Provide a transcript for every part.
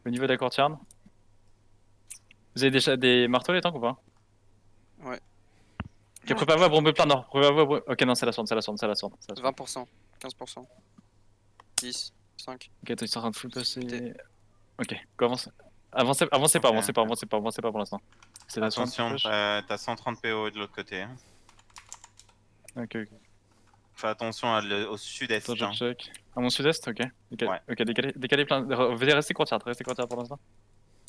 Au niveau de la courtyard. Vous avez déjà des marteaux les tanks ou pas? Ouais. Ok, préparez-vous à bomber plein nord. Ok, non, c'est la sword, c'est la sword, c'est la sword. 20%, 15%, 10, 5. Ok, toi, ils sont en train de full Discuter. passer. Ok, commence. Avancez, avancez pas, Ok. avancez pas, avancez pas, avancez pas pour l'instant. C'est la sword qui Attention, push. t'as 130 PO de l'autre côté. Hein. Ok, ok. Fais attention au Attends, sud-est. je Hein. check. À mon sud-est, ok. Ouais. Ok, décalé plein. Veuillez rester courtyard, restez courtyard pour l'instant.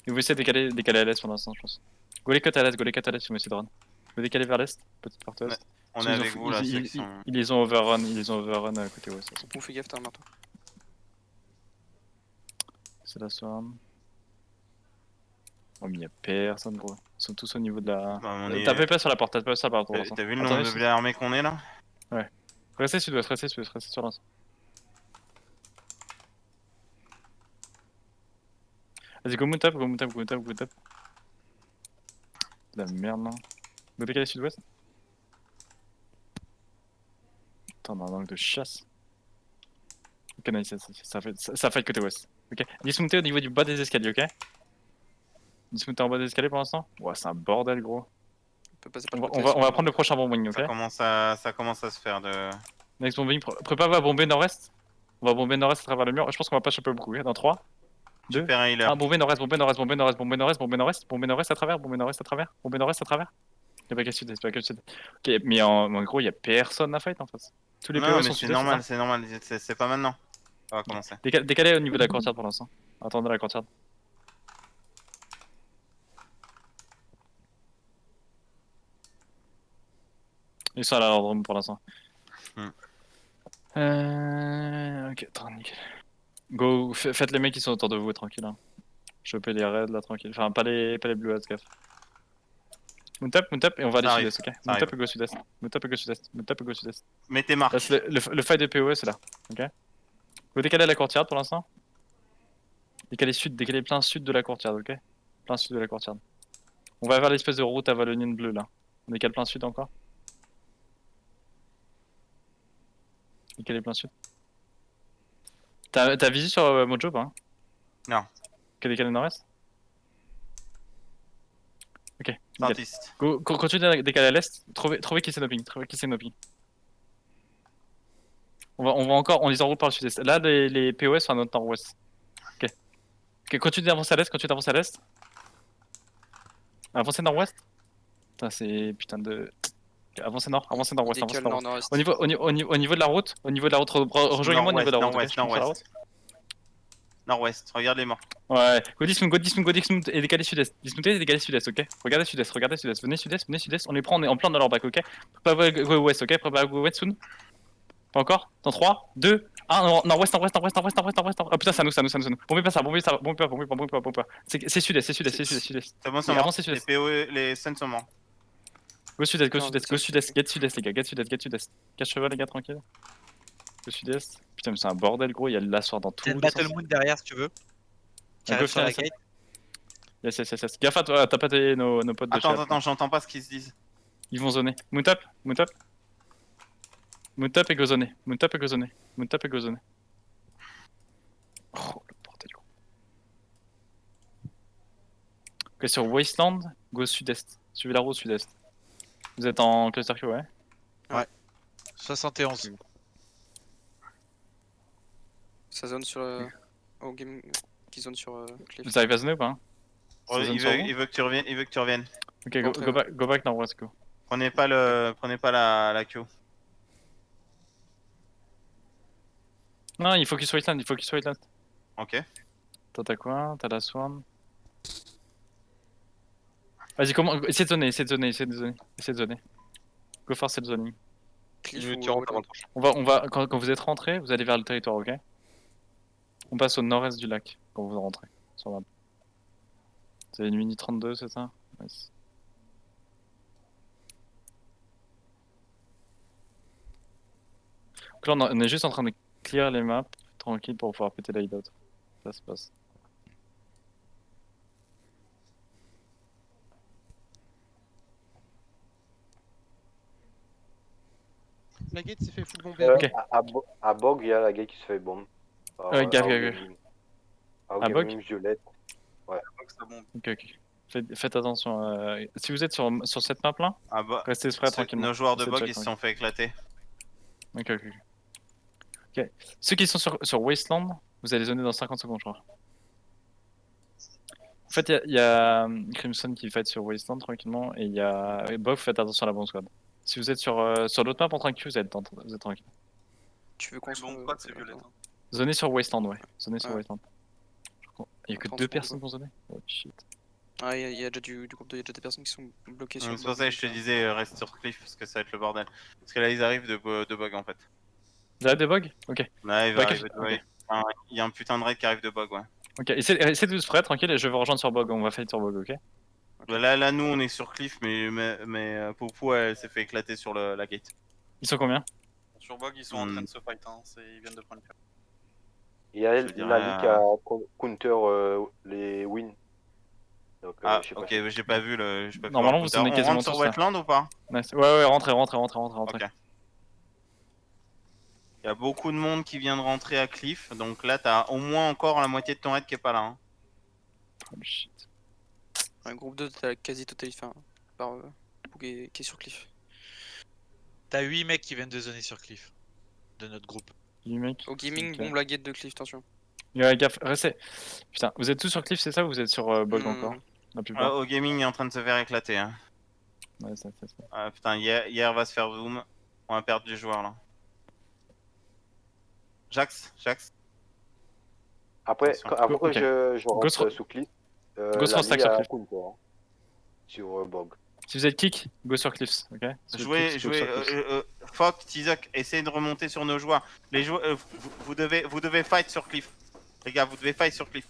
Et vous essayez de décaler à l'est pour l'instant, je pense. Go les cut à l'est, go les cut à l'est, si vous essayez de run. Vous décalez vers l'est, petite porte ouest. On est avec vous, la section. Ils les ont overrun, côté ouest. Bon, fais gaffe, t'as un marteau. C'est la sword. Oh, mais y'a personne, gros. Ils sont tous au niveau de la. Bah, on est... Tapez pas sur la porte, tapez pas sur la porte pour l'instant. T'as vu le nombre Attendez, de blés armés qu'on est là? ouais. Restez sud-ouest, restez sud-ouest, restez sur l'instant. Vas-y, go moon tap, go moon tap, go moon tap, go moon tap. De la merde, non. Go décaler sud-ouest. Attends, on a un angle de chasse. Ok, nice, ça fight côté ouest. Ok, dismontez au niveau du bas des escaliers, ok? Dismontez en bas des escaliers pour l'instant. Ouais, c'est un bordel, gros. On peut passer par On le va, côté on va, est, on va prendre le prochain bombing, ok? Ça commence à se faire de... Next bombing, préparez-vous à bomber nord-est. On va bomber nord-est à travers le mur. Je pense qu'on va pas choper beaucoup, ok? Dans 3, 2, Super healer. 1, bomber nord-est, bomber nord-est, bomber nord-est, bomber nord-est, bomber nord-est, bomber nord-est à travers, bomber nord-est à travers, bomber nord-est à travers. Y'a pas qu'à sud, pas qu'à sud. Ok, mais en gros, y'a personne à fight en face. Tous les Non, POS mais sont c'est sud-est, c'est ça? normal, c'est normal. C'est pas maintenant. Ça va commencer. Décalez au niveau de la courtyard pour l'instant. Attendez la courtyard. Ils sont à l'aérodrome pour l'instant. Hmm. Ok, attends, nickel. Go, faites les mecs qui sont autour de vous, tranquille. Hein. Chopez les raids là, tranquille. Enfin, pas les blue hats, gaffe. Moon tap, et on va aller Ça arrive, sud-est, ok? ça Moon tap arrive. et go sud-est. Moon tap et go sud-est. Moon tap et go sud-est. Mettez Là, marque. c'est le fight de POE, c'est là, ok? Vous décalez à la courtyard pour l'instant. Décalez sud, décalez plein sud de la courtyard, ok? Plein sud de la courtyard. On va vers l'espèce de route à Valonienne bleue là. On décale plein sud encore. Décalez plein sud. T'as visé sur Mojo pas? Hein? Non. Que décalé nord-est? Ok, nickel. Dentiste. Go, continue à décaler à l'est. Trouvez qui c'est noping. Trouvez qui c'est noping. On va encore, on les enroule par le sud-est. Là, les POS sont à notre nord-ouest. Ok. Ok, continue d'avancer à l'est, continue d'avancer à l'est. Avancez nord-ouest. Putain, c'est putain de. Okay, avancez nord, avancez il nord-ouest, avancez décale nord-ouest. nord-nord-est. Au niveau de la route, rejoignez-moi au niveau de Nord-ouest, la route, ok? nord-ouest, Je sur la route. nord-ouest. Nord-ouest, regarde les morts. Ouais, go dismount et décalez sud-est. Dismountez et décalez sud-est, ok? Regardez sud-est. Venez sud-est, on les prend, on est en plein dans leur bac, ok? Préparez go ouest, ok? Préparez go ouest soon. Pas encore? Dans 3, 2, 1, nord-ouest. Ah putain, c'est à nous. Bombez pas ça, bombez pas. C'est sud-est, sud-est. C'est bon, c'est Et mort. avancez Les sud-est. PO, les scènes sont morts. Go sud-est, Ok. get sud-est, les gars, get sud-est. Cache cheval, les gars, tranquille. Go sud-est. Putain, mais c'est un bordel, gros, il y a de l'asseoir dans T'as une tous les Battle sens. Moon derrière si tu veux. Qui Ah, go arrive sur final, la gate. yes. Gaffe à toi, t'as pas nos potes de chat. Attends, j'entends pas ce qu'ils se disent. Ils vont zoner. Moon tap. Moon tap et go zoner. Moon tap et go zoner. Oh, le bordel, gros. Ok, sur Wasteland, go sud-est. Suivez la route sud-est. Vous êtes en cluster Q, ouais? 71. Ça zone sur. Oh, game. Qui zone sur Cliff. Vous arrivez à zoner ou pas? Hein? Ça zone sur vous? Il veut que tu reviennes, Ok, Rentrez, ouais. go back nord-ouest, go. Prenez pas la queue. Non, il faut qu'il soit Wasteland, Ok. T'as quoi? T'as la swarm. Vas-y, comment? Essayez de zoner. Go force le zoning. Cliff Tu ou rentres avant Wetland. le prochain. Quand vous êtes rentré, vous allez vers le territoire, ok? On passe au nord-est du lac quand vous rentrez sur la map. Vous avez une mini 32, c'est ça? Nice. Donc là, on est juste en train de clear les maps tranquille pour pouvoir péter la hideout. Ça se passe. La gate s'est fait full bomber. Ok. À Bog, il y a la gate qui se fait bombe. Gaffe. Bombing. Ah, bug? Gaming violette. Donc ça bombe. Ok, ok. Faites attention. Si vous êtes sur cette map là, Ah bah, restez prêts tranquillement. nos joueurs de Restez bug check, ils se ouais. sont fait éclater. Ok, ok. Ok. Ceux qui sont sur Wasteland, vous allez zoner dans 50 secondes, je crois. En fait, il y a Crimson qui fight sur Wasteland tranquillement et il y a Bog, faites attention à la bomb squad. Si vous êtes sur l'autre map en train de queue, vous êtes tranquille. Tu veux qu'on se. Bon, quoi, c'est violette. Hein. Zonez sur Wasteland, ouais. Zonez sur Ouais. Wasteland. Il y a que 30 2 secondes, personnes pour zoner. Oh shit. Ah, il y a déjà du groupe de. Il y a déjà des personnes qui sont bloquées sur. C'est pour ça que je te disais reste sur Cliff parce que ça va être le bordel. Parce que là ils arrivent de bug en fait. Vous avez des bugs? Ok. Là il va Bug, arriver de bug. Enfin, il y a un putain de raid qui arrive de bug, ouais. Ok, essayez de vous spread tranquille et je vais vous rejoindre sur Bog. On va fight sur Bog, ok? Bah, là nous on est sur Cliff mais Poupou elle s'est fait éclater sur la gate. Ils sont combien? Sur Bog, ils sont en train de se fight. Hein. Ils viennent de prendre une carte. Il y a Je dirais, Lali qui a counter les wins. Donc, Ah je sais pas ok, si- j'ai pas vu le. j'ai pas vu Normalement, le vous counter. sonnez On quasiment rentre sur tous, là. Wetland ou pas? Nice. Ouais, rentrez. Ok. Il y a beaucoup de monde qui vient de rentrer à Cliff, donc là t'as au moins encore la moitié de ton raid qui est pas là. Hein. Oh, shit. Un groupe 2, t'as quasi totalité. Enfin, par. Qui est sur Cliff. T'as 8 mecs qui viennent de zoner sur Cliff. De notre groupe. Du mec. Au gaming, Ok. bombe la gate de Cliff, attention. Ouais, gaffe, restez. Putain, vous êtes tous sur Cliff, c'est ça ou vous êtes sur Bog Hmm. encore? La plupart. Au gaming il est en train de se faire éclater. Hein. Ouais, ça. Ah, putain, hier va se faire zoom. On va perdre du joueur là. Jax. Après, Attention. avant que Ok. je Ghost rentre sous cliff, Ghost Lali stack sur a Cliff. counter hein, sur Bog. Si vous êtes kick, go sur Cliffs, ok? Si vous êtes kick, go sur Cliffs. Fok, Tizok, essayez de remonter sur nos joueurs. Les joueurs, vous devez fight sur Cliff. Les gars, vous devez fight sur Cliff.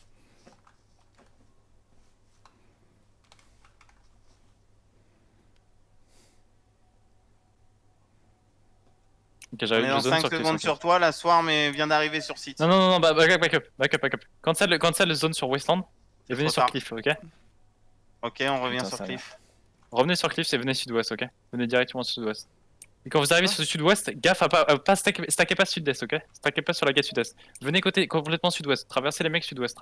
Ok, On j'arrive est de dans zone 5 sur Cliffs. secondes ok. sur toi, la Swarm vient d'arriver sur site. Non, back up. Cancel le zone sur Wasteland et venez trop sur tard. Cliff, ok? Ok, on revient Putain, sur ça Cliff. Revenez sur Cliff et venez sud-ouest, ok? Venez directement sud-ouest. Et quand vous arrivez sur le sud-ouest, gaffe à pas stackez pas sud-est, ok? Stackez pas sur la gate sud-est. Venez côté complètement sud-ouest. Traversez les mecs sud-ouest.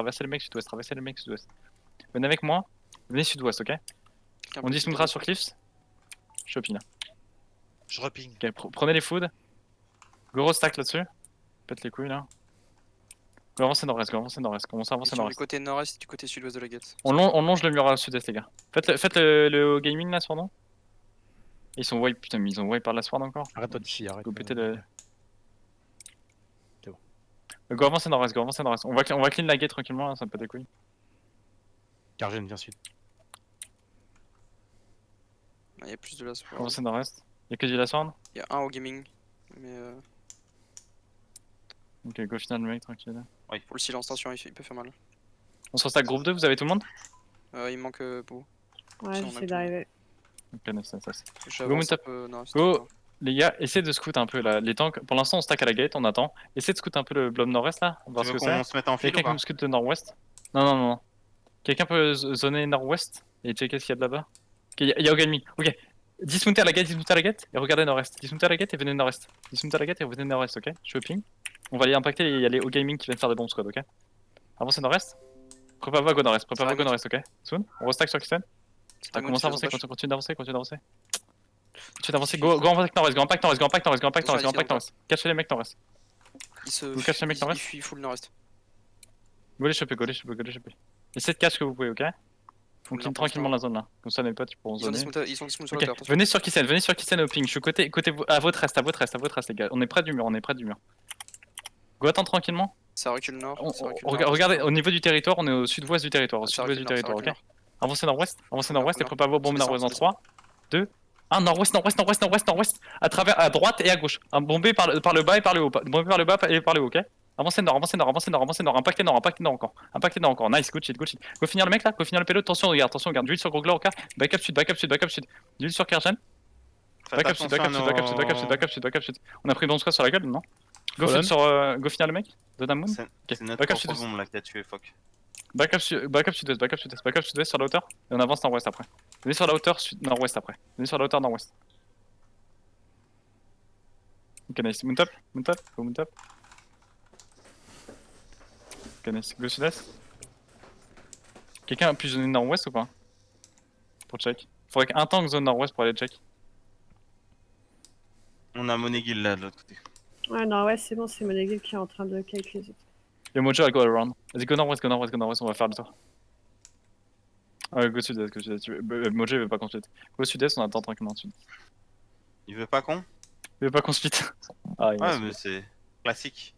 Venez avec moi. Venez sud-ouest, ok? On dismountera sur Cliffs. Je suis au pin là. Je reping. Ok, prenez les foods. Go stack là-dessus. Pète les couilles là. Go avancer nord-est. Commencez à avancer Sur du nord-est. côté nord-est et du côté sud-ouest de la gate. On longe le mur à sud-est, les gars. Faites le gaming là, Sword. Ils sont wipe, putain, mais ils ont wipe par la Sword encore. Arrête-toi d'ici, arrête. Go péter le. C'est bon. Go avancer nord-est. On va clean la gate tranquillement, là, ça me pète les couilles. Cargen, viens sud. Il y a plus de la Sword. Avancez nord-est. Y'a que du la Sword. Il y a un au gaming. Mais Ok, go final le mec, tranquille. pour le silence, attention, il peut faire mal. On se restack groupe 2, vous avez tout le monde? Il manque Beau. Ouais, Si on a j'essaie tout. d'arriver. Ok, nice. J'avance un Montap. peu. Non, Go. c'était pas- Les gars, essayez de scout un peu là. Les tanks, pour l'instant on stack à la gate, on attend. Essayez de scout un peu le blob nord-est là, voir Tu ce veux que c'est. qu'on se mette en file ou Quelqu'un qui pas? me scout de nord-ouest? Non. Quelqu'un peut zoner nord-ouest et checker ce qu'il y a de là-bas? Ok, il y a au gaming. Ok. Dismountez à la gate et regardez nord-est. Dismountez à la gate et venez nord-est. Dismountez à la gate et venez nord-est, ok? Je suis au ping. On va aller impacter et il y a les au gaming qui viennent faire des bombes squad, ok? Avancez nord-est. Préparez-vous à go nord-est, ok? Soon, on restack sur Kisten. C'est un Commencez à avancer, motif, continue d'avancer. Go impact nord-est. Cachez les mecs nord-est. Il se. Vous cachez les mecs il nord-est. fuit full nord-est. Go les choper. Essayez de catch que vous pouvez, ok? On clean Full tranquillement nord la zone là. Comme ça les potes ils pourront Ils sont zoner. dismount sur la Ok, terre, attention. venez sur Kisen au ping. Je suis côté à votre reste les gars. On est près du mur. Go attends tranquillement. Ça recule nord. ça recule nord, Regardez attention. au niveau du territoire, on est au sud-ouest du territoire, Ça recule nord, ça recule ok? nord. Avancez nord-ouest et Nord. préparez vos bombes Ça nord-ouest dans descend, 3, 2, 1, nord-ouest, à travers, à droite et à gauche. Un bombé par le bas et par le haut, bombé par le bas et par le haut, ok? Avancez nord, impactez nord encore. Nice, good shit. Go finir le mec là, go finir le pélo, attention, regarde. D'huile sur Grogler, ok? Backup sud. D'huile sur Kerjan. Faites Backup sud. attention à On a pris bon squad sur la gueule, non? Go Fallen. fit sur, go finir le mec, Donamoon. C'est Ok, c'est notre backup propre sud-est. bombe là qui a tué Fok. Backup sud-ouest sur la hauteur, et on avance nord-ouest après. Venez sur la hauteur nord-ouest après. Nord-ouest. Ok, nice. Go mount up. Ok, nice. Go sud-est. Quelqu'un a pu zoner nord-ouest ou pas? Pour check. Faudrait qu'un tank zone nord-ouest pour aller check. On a Monegil là de l'autre côté. Ouais, non, ouais, c'est bon, c'est Monegil qui est en train de cake les autres. Yo Mojo, I go around. Vas-y, go nord-ouest, go nord-ouest, go nord-ouest, on va faire le tour. Ouais, go sud-est, go sud-est. Mojo, il veut pas qu'on split. Go sud-est, on attend tranquillement sud. Il veut pas qu'on? Il veut pas qu'on split. Ah, il Ouais, m'a mais c'est classique.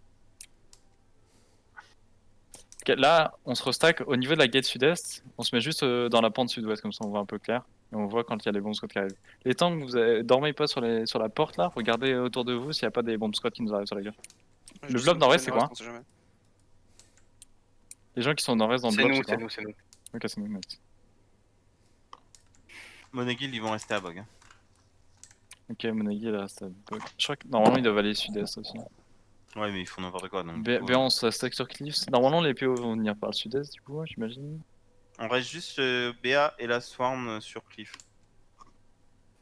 Ok, là, on se restack au niveau de la gate sud-est. On se met juste dans la pente sud-ouest, comme ça on voit un peu clair. Et on voit quand il y a les bombes squads qui arrivent. Les tanks, dormez pas sur la porte là. Regardez autour de vous s'il n'y a pas des bombes squads qui nous arrivent sur la gueule. Le blob nord-ouest, c'est quoi? On sait jamais. Les gens qui sont au nord-est dans le C'est blob, nous, c'est quoi? c'est nous, c'est nous. Ok, c'est nous. Next. Monegil, ils vont rester à Bog. Hein. Ok, Monagui, là, c'est bug. Je crois que normalement ils doivent aller sud-est aussi. Ouais, mais ils font n'importe quoi. Donc, B, on se stack sur Cliffs. Normalement, les PO vont venir par le sud-est, du coup, j'imagine. On reste juste BA et la Swarm sur Cliff.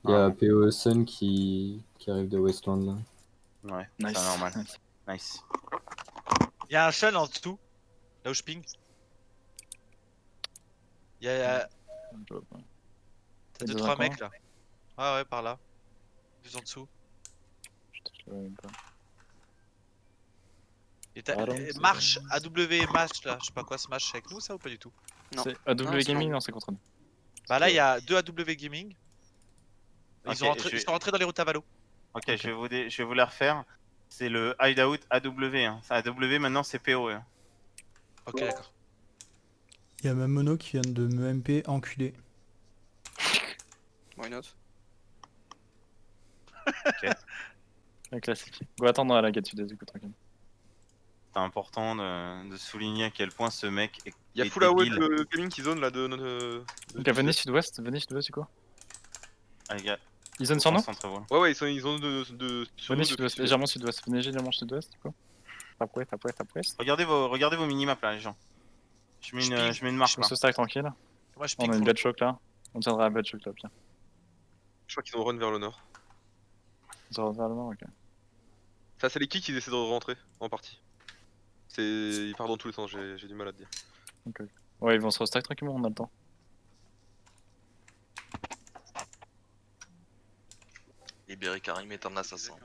Il y a PO Sun qui arrive de Westland là. Ouais, Nice. c'est normal. Nice. Il y a un shell en dessous, là où je ping. Il y a T'as 2-3 mecs là. Ah ouais, par là. Plus en dessous. Et t'as Pardon, marche AW Match là, je sais pas quoi, Smash c'est avec nous ça ou pas du tout? Non. C'est AW Non, c'est Gaming, bon. non, c'est contre nous. Bah là il y a 2 AW Gaming. Ils, Ok, ils sont rentrés dans les routes à Valo. Ok, je vais vous les refaire. C'est le hideout AW. Hein. AW maintenant c'est PO. Hein. Ok, d'accord. Il y a même Mono qui vient de me MP enculé. Why not? Un classique. Go attendre à la gate sud-est, du coup, tranquille. C'est important de souligner à quel point ce mec est. Il y a est full away débile. de gaming qui zone là de Ok, venez sud-ouest, du coup. Allez, gars. Ils zonent sur nous? Ouais, ouais, ils ont de sur Venez nous sud-ouest, depuis légèrement sud-ouest. Venez légèrement sud-ouest, du coup. Tap ouest. Regardez vos minimaps là, les gens. Je mets une marque On là. se stack tranquille. Moi je On ping a une full. bad choc là. On tiendra à bad choc là, bien. Je crois qu'ils ont run vers le nord. On se vers le nord, ok. Ça, c'est les kicks qui essaient de rentrer en partie. Ils partent dans tous les sens, j'ai du mal à te dire. Ok. Ouais, ils vont se restack tranquillement, on a le temps. Libérer Karim est un assassin.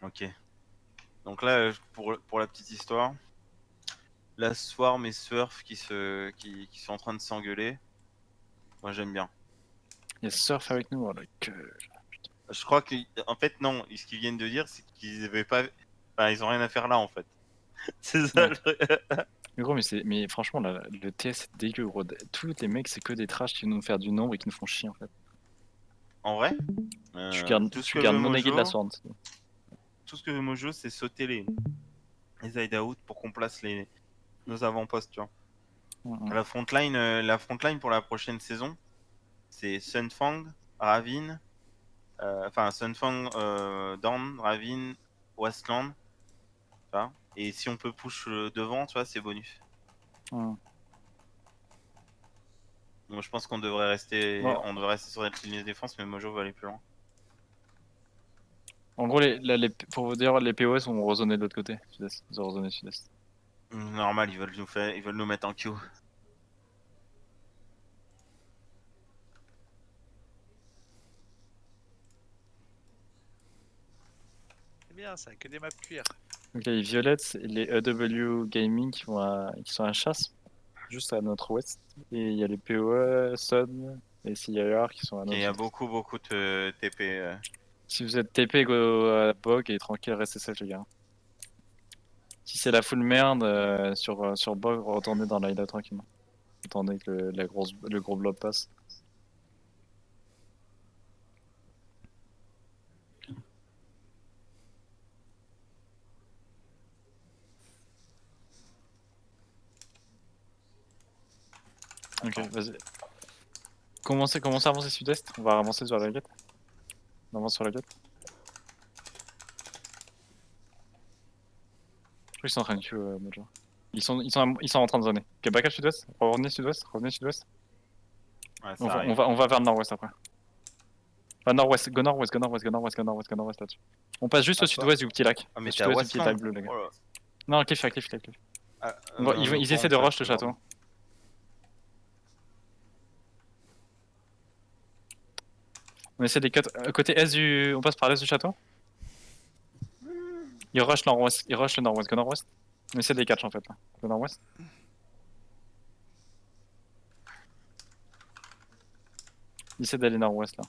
Ok. Donc là, pour la petite histoire, la Swarm et Surf qui sont en train de s'engueuler. Moi j'aime bien. Il y a Surf avec nous, alors que. Je crois qu'en fait non, ce qu'ils viennent de dire c'est qu'ils avaient pas, enfin, ils ont rien à faire là en fait. C'est ça. Mais gros, mais franchement, le TS c'est dégueu, gros. Tous les mecs, c'est que des trash qui viennent nous faire du nombre et qui nous font chier en fait. En vrai, Tu gardes tout ce que Monagui de la Sword. Tout ce que veut Mojo, c'est sauter les hideouts pour qu'on place nos avant-postes, tu vois. La frontline pour la prochaine saison, c'est Sunfang, Ravine, Sunfang, Dawn, Ravine, Westland, tu vois. Et si on peut push devant, tu vois, c'est bonus. Donc je pense qu'on devrait rester, sur notre ligne de défense, mais Mojo va aller plus loin. En gros, pour vous dire, les POS vont rezoner de l'autre côté. Sud-est. Ils ont rezoné sud-est. Normal, ils veulent nous mettre en queue. C'est bien ça, que des maps cuir. Donc les violettes et les EW Gaming qui sont à la chasse, juste à notre ouest. Et il y a les POE, Sun et CIR qui sont à notre Il y a ouest. beaucoup de TP. Si vous êtes TP, go à Bog et tranquille, restez safe les gars. Si c'est la full merde sur Bog, retournez dans l'island tranquillement. Attendez que le gros blob passe. Ok, vas-y. Commencez à avancer sud-est. On va avancer sur la gate. On avance sur la gate. Je crois qu'ils sont en train de tuer Mojo. Ils sont en train de zoner. Ok, backup sud-ouest. Revenez sud-ouest. Ouais, On va vers le nord-ouest après. Nord-ouest, go nord-ouest là-dessus. On passe juste au sud-ouest du petit lac. Ah, mais Au t'es à sud-ouest du petit lac Westland. bleu, les gars. Oh là. Non, cliff. Ah, Ils essaient de rush le château. On essaie des cuts. Côté S du. On passe par l'Est du château. Il rush nord-ouest. Il rush le nord-ouest. Go nord-ouest. On essaie des catch en fait là. Go nord-ouest. Il essaie d'aller nord-ouest là.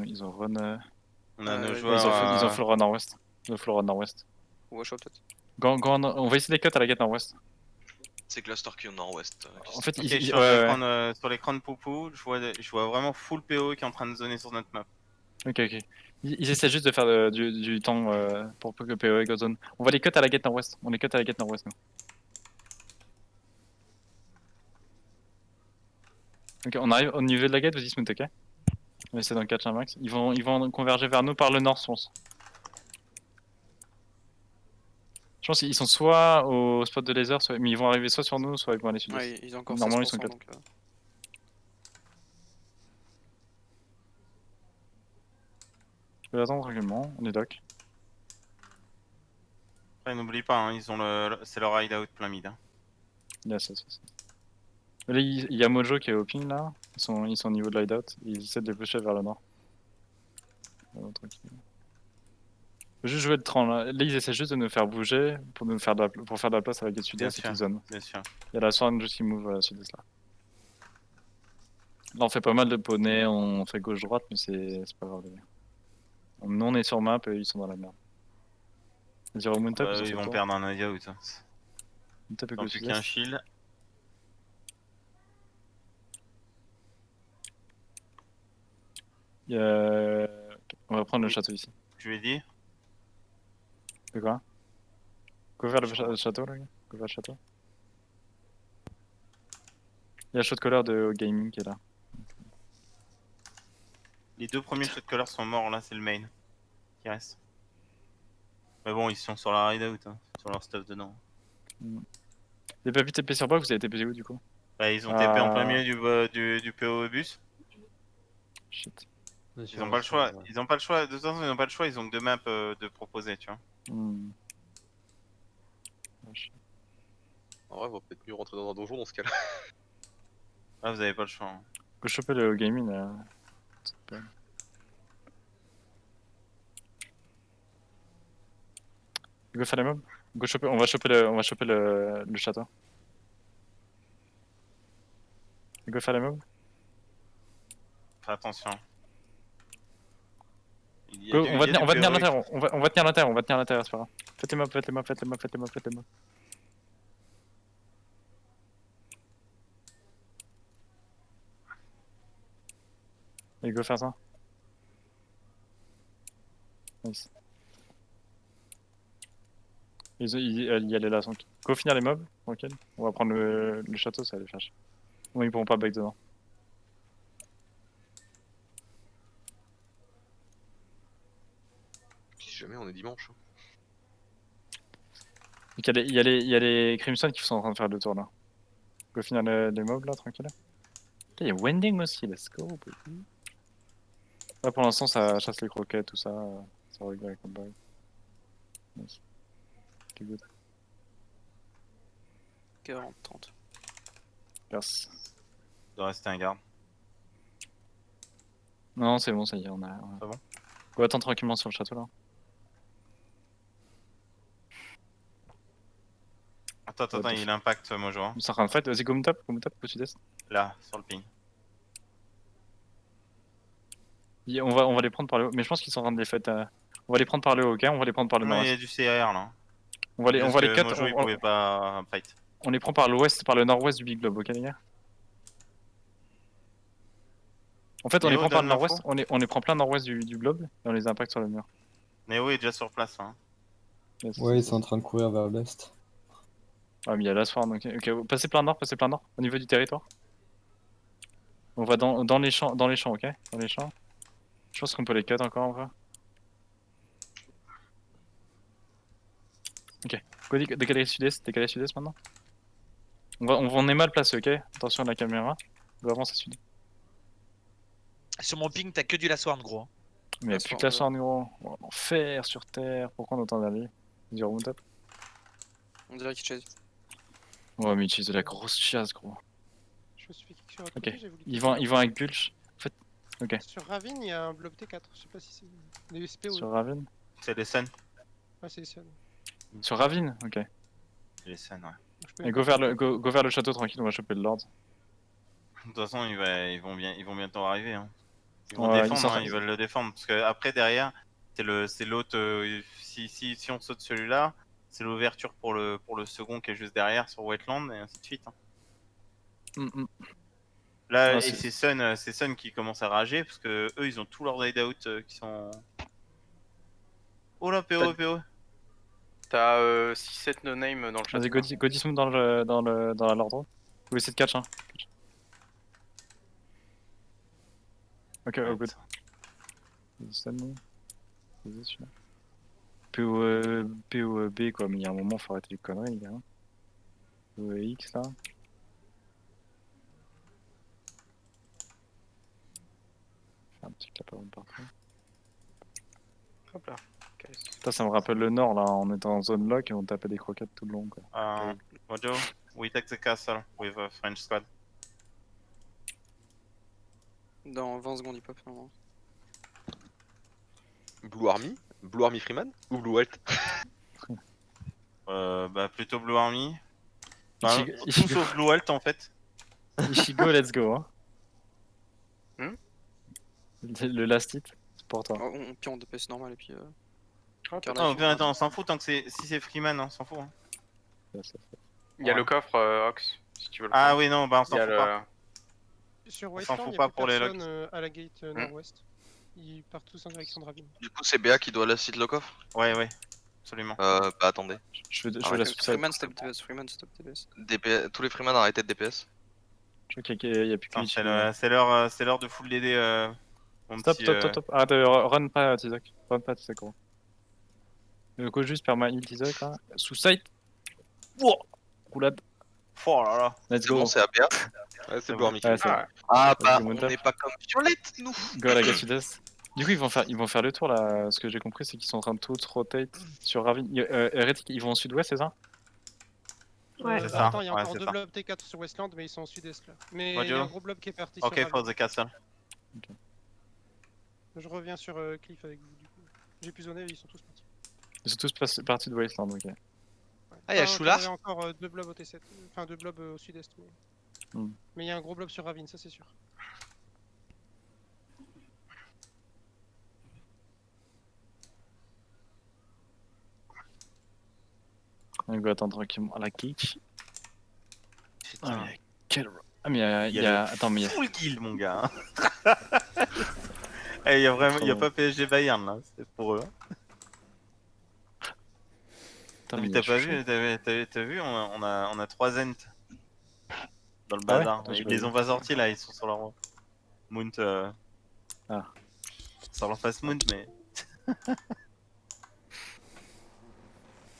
Ils ont run. On a nos ouais, joueurs. Ils ont full run nord-ouest. Ils ont full run nord-ouest. Wash out peut-être. On va essayer des cuts à la gate nord-ouest. C'est Cluster qui est au nord-ouest. En fait, Ok, ils. sur Ouais, l'écran ouais. sur l'écran de Poupou, je vois vraiment full PO qui est en train de zoner sur notre map. Ok, ok. Ils essaient juste de faire du temps pour que PoE go zone. On va les cut à la gate nord-ouest. On les cut à la gate nord-ouest nous. Ok, on arrive au niveau de la gate, vas-y smooth, ok. On va essayer d'en catch un max. Ils vont converger vers nous par le nord, je pense. Je pense qu'ils sont soit au spot de laser, mais ils vont arriver soit sur nous, soit ils vont aller sud-est. Ouais, ils ont encore Normalement, 16% ils sont 4. donc. Je vais attendre tranquillement, on est doc. Après, n'oublie pas, hein, c'est leur hideout plein mid. Hein. Yes, yes, yes. Là, il y a Mojo qui est au ping là. Ils sont au niveau de l'hideout. Ils essaient de les pusher vers le nord. Tranquille. Faut juste jouer de 30 là. Là, ils essaient juste de nous faire bouger pour faire de la place à la gate sud-est et qu'ils zonent. Bien sûr. Il y a la Swarm juste qui move sud-est là. Là, on fait pas mal de poney, on fait gauche-droite, mais c'est pas grave. Nous, on est sur map et ils sont dans la merde. Zero Moon Top, Ils vont perdre un hideout. Hein. Moon Top et Tant gauche plus sud-est. qu'un shield. On va prendre le château ici. Je lui ai dit. C'est quoi? Go vers le château là, gars. Go vers le château. Il y a shot caller de gaming qui est là. Les deux premiers shot callers sont morts, là c'est le main qui reste. Mais bon, ils sont sur la hideout, hein, sur leur stuff dedans. Vous avez pas pu TP sur bas, vous avez TP où du coup? Bah, ils ont TP en plein milieu du PO bus. Shit. Ils ont pas le choix, ils ont pas le choix, de toute façon ils ont pas le choix, ils ont que deux maps de proposer, tu vois. En vrai, on va peut-être mieux rentrer dans un donjon dans ce cas-là. Ah, vous avez pas le choix. Hein. Go choper le gaming là. Go faire les mobs. Go choper, on va choper le château. Go faire les mobs. Fais attention. Go, on va tenir l'intérieur, on va tenir l'intérieur, c'est pas grave. Faites les mobs. Et go faire ça. Nice. Il y a les là, go finir les mobs, tranquille. On va prendre le château, ça va les faire chier. Bon, ils pourront pas back dedans. Si jamais on est dimanche. Donc il y a les Crimson qui sont en train de faire le tour là. Go finir les mobs là, tranquille. Il y a Wending aussi, let's go. Baby. Là pour l'instant ça chasse les croquettes, tout ça. Ça règle avec le bug. Nice. C'est good. 40-30. Perce. Il doit rester un garde. Non, c'est bon, ça y est, on a. C'est bon? Go attendre tranquillement sur le château là. Attends, il impacte Mojo. Hein. Ils sont en train de fight, vas-y, go top, au sud-est. Là, sur le ping. On va les prendre par le haut, mais je pense qu'ils sont en train de les fight. On va les prendre par le haut, ok? On va les prendre par le nord. Il y a du CR là. On va les cut. Mojo, il pouvait pas fight. On les prend par l'ouest, par le nord-ouest du Big Globe, ok les gars? En fait, on les prend par le nord-ouest, on les prend plein nord-ouest du globe et on les impacte sur le mur. Néo est déjà sur place. Hein. Yes. Ouais, ils sont en train de courir vers l'est. Ah, mais il y a la soirée, donc ok. Passez plein nord, au niveau du territoire. On va dans les champs, ok? Dans les champs. Je pense qu'on peut les cut encore en vrai. Ok. Go décaler sud-est maintenant. On est mal placé, ok? Attention à la caméra. On va avancer sud. Sur mon ping, t'as que du Laswarn, gros. Hein. Mais y'a plus que la soirée, gros. Oh, l'enfer sur terre. Pourquoi on entend d'aller? Vas-y, remonte up. On dirait qu'il chase. Ouais, mais il utilise de la grosse chasse, gros. Je me suis fait kick sur votre Ok. côté, j'ai voulu. Ils vont avec Gulch. En fait, ok. Sur Ravine, il y a un blob T4. Je sais pas si c'est des SP ou. Sur Ravine. C'est les Suns. Ouais, c'est les seuls. Sur Ravine, ok. C'est les Suns, ouais. Donc, je peux Et même go pas- vers le château tranquille, on va choper le Lord. De toute façon, ils vont bientôt arriver. Hein. Ils vont Ouais, défendre, ils sont- hein, ils veulent le défendre. Parce que après, derrière, c'est l'autre. Si on saute celui-là, c'est l'ouverture pour le second qui est juste derrière sur Wetland et ainsi de suite. Hein. Là, Ah, et c'est- c'est Sun qui commence à rager parce que eux, ils ont tous leurs hideouts qui sont. Oh là, PO. T'as 6-7 no-name dans le chat. Vas-y, go dismount dans la Lord. Ou essayer de catch, hein. Ok, oh good. Vas-y, celui-là. POB quoi, mais il y a un moment, faut arrêter les conneries, les gars. POX là. Faire un petit clap avant de partir. Hop là. Putain, ça me rappelle le nord là, on était en zone lock et on tapait des croquettes tout le long quoi. Mojo, we take the castle with a French squad. Dans 20 secondes, il pop normalement. Blue Army? Blue Army Freeman? Ou Blue Welt? Bah plutôt Blue Army. Enfin, Ichigo- tout sauf Blue Welt en fait. Ichigo, let's go hein. Hmm. Le last hit, c'est pour toi. Puis on DPS normal et puis. Non, bien, attends, on s'en fout tant que si c'est Freeman, on s'en fout. Hein. Il y a le coffre Ox, si tu veux le Ah prendre. oui, non, bah on s'en Il y a fout le- pas. Sur On s'en Westland, fout il y pas a plus pour les personne locks. à la gate nord-ouest. Ils partent tous en direction de Ravine. Du coup, c'est BA qui doit la site le coffre. Ouais, absolument. Bah attendez. Je Ah ouais, la sous Freeman stop DPS, Freeman stop DPS. Tous les Freeman arrêtez de DPS. Je crois qu'il y a plus que Attends, Ichigo. c'est l'heure de full DD. Mon Stop, petit, stop. Arrête, run pas Tizak. Run pas Tizak, gros. Le coach juste perma heal Tizak là. Sous site. Wow. Roulade. Oh là là. Let's C'est go. bon, c'est ABA. Ouais, c'est Blue Army. Ouais, c'est Ah bah, Vas-y, on monte n'est pas comme Violette, nous. go à la gate sud-est. Du coup, ils vont faire le tour là. Ce que j'ai compris, c'est qu'ils sont en train de tout rotate sur Ravine. Heretic, ils vont au sud-ouest, c'est ça? Ouais. C'est ça, Attends, il y a ouais, encore c'est deux ça. blobs T4 sur Westland, mais ils sont en sud-est là. Mais il Mojo. y a un gros blob qui est parti Ok, sur for Ravine. the castle. Je reviens sur Cliff avec vous du coup. J'ai plus zoné, ils sont tous partis. Ils sont tous partis de Wasteland, ok. Ah, il y a Enfin, Choulaf. Il y a encore deux blobs au T7. Enfin, deux blobs au sud-est. Mais... Hmm. mais il y a un gros blob sur Ravine, ça c'est sûr. On va attendre tranquillement à la kick. Putain, Ah, quel... Ah, mais il y a. Attends, mais il y a. full kill, mon gars. Il y a vraiment, il y a pas PSG Bayern là, c'est pour eux. Putain, Mais mais t'as il y a pas chaud. vu, t'as vu, on a 3 Ent dans le Ah ouais bazar. Attends, j'ai Ils pas les vu. ont pas sortis là, ils sont sur leur mount. Ah. Sur leur face mount, mais.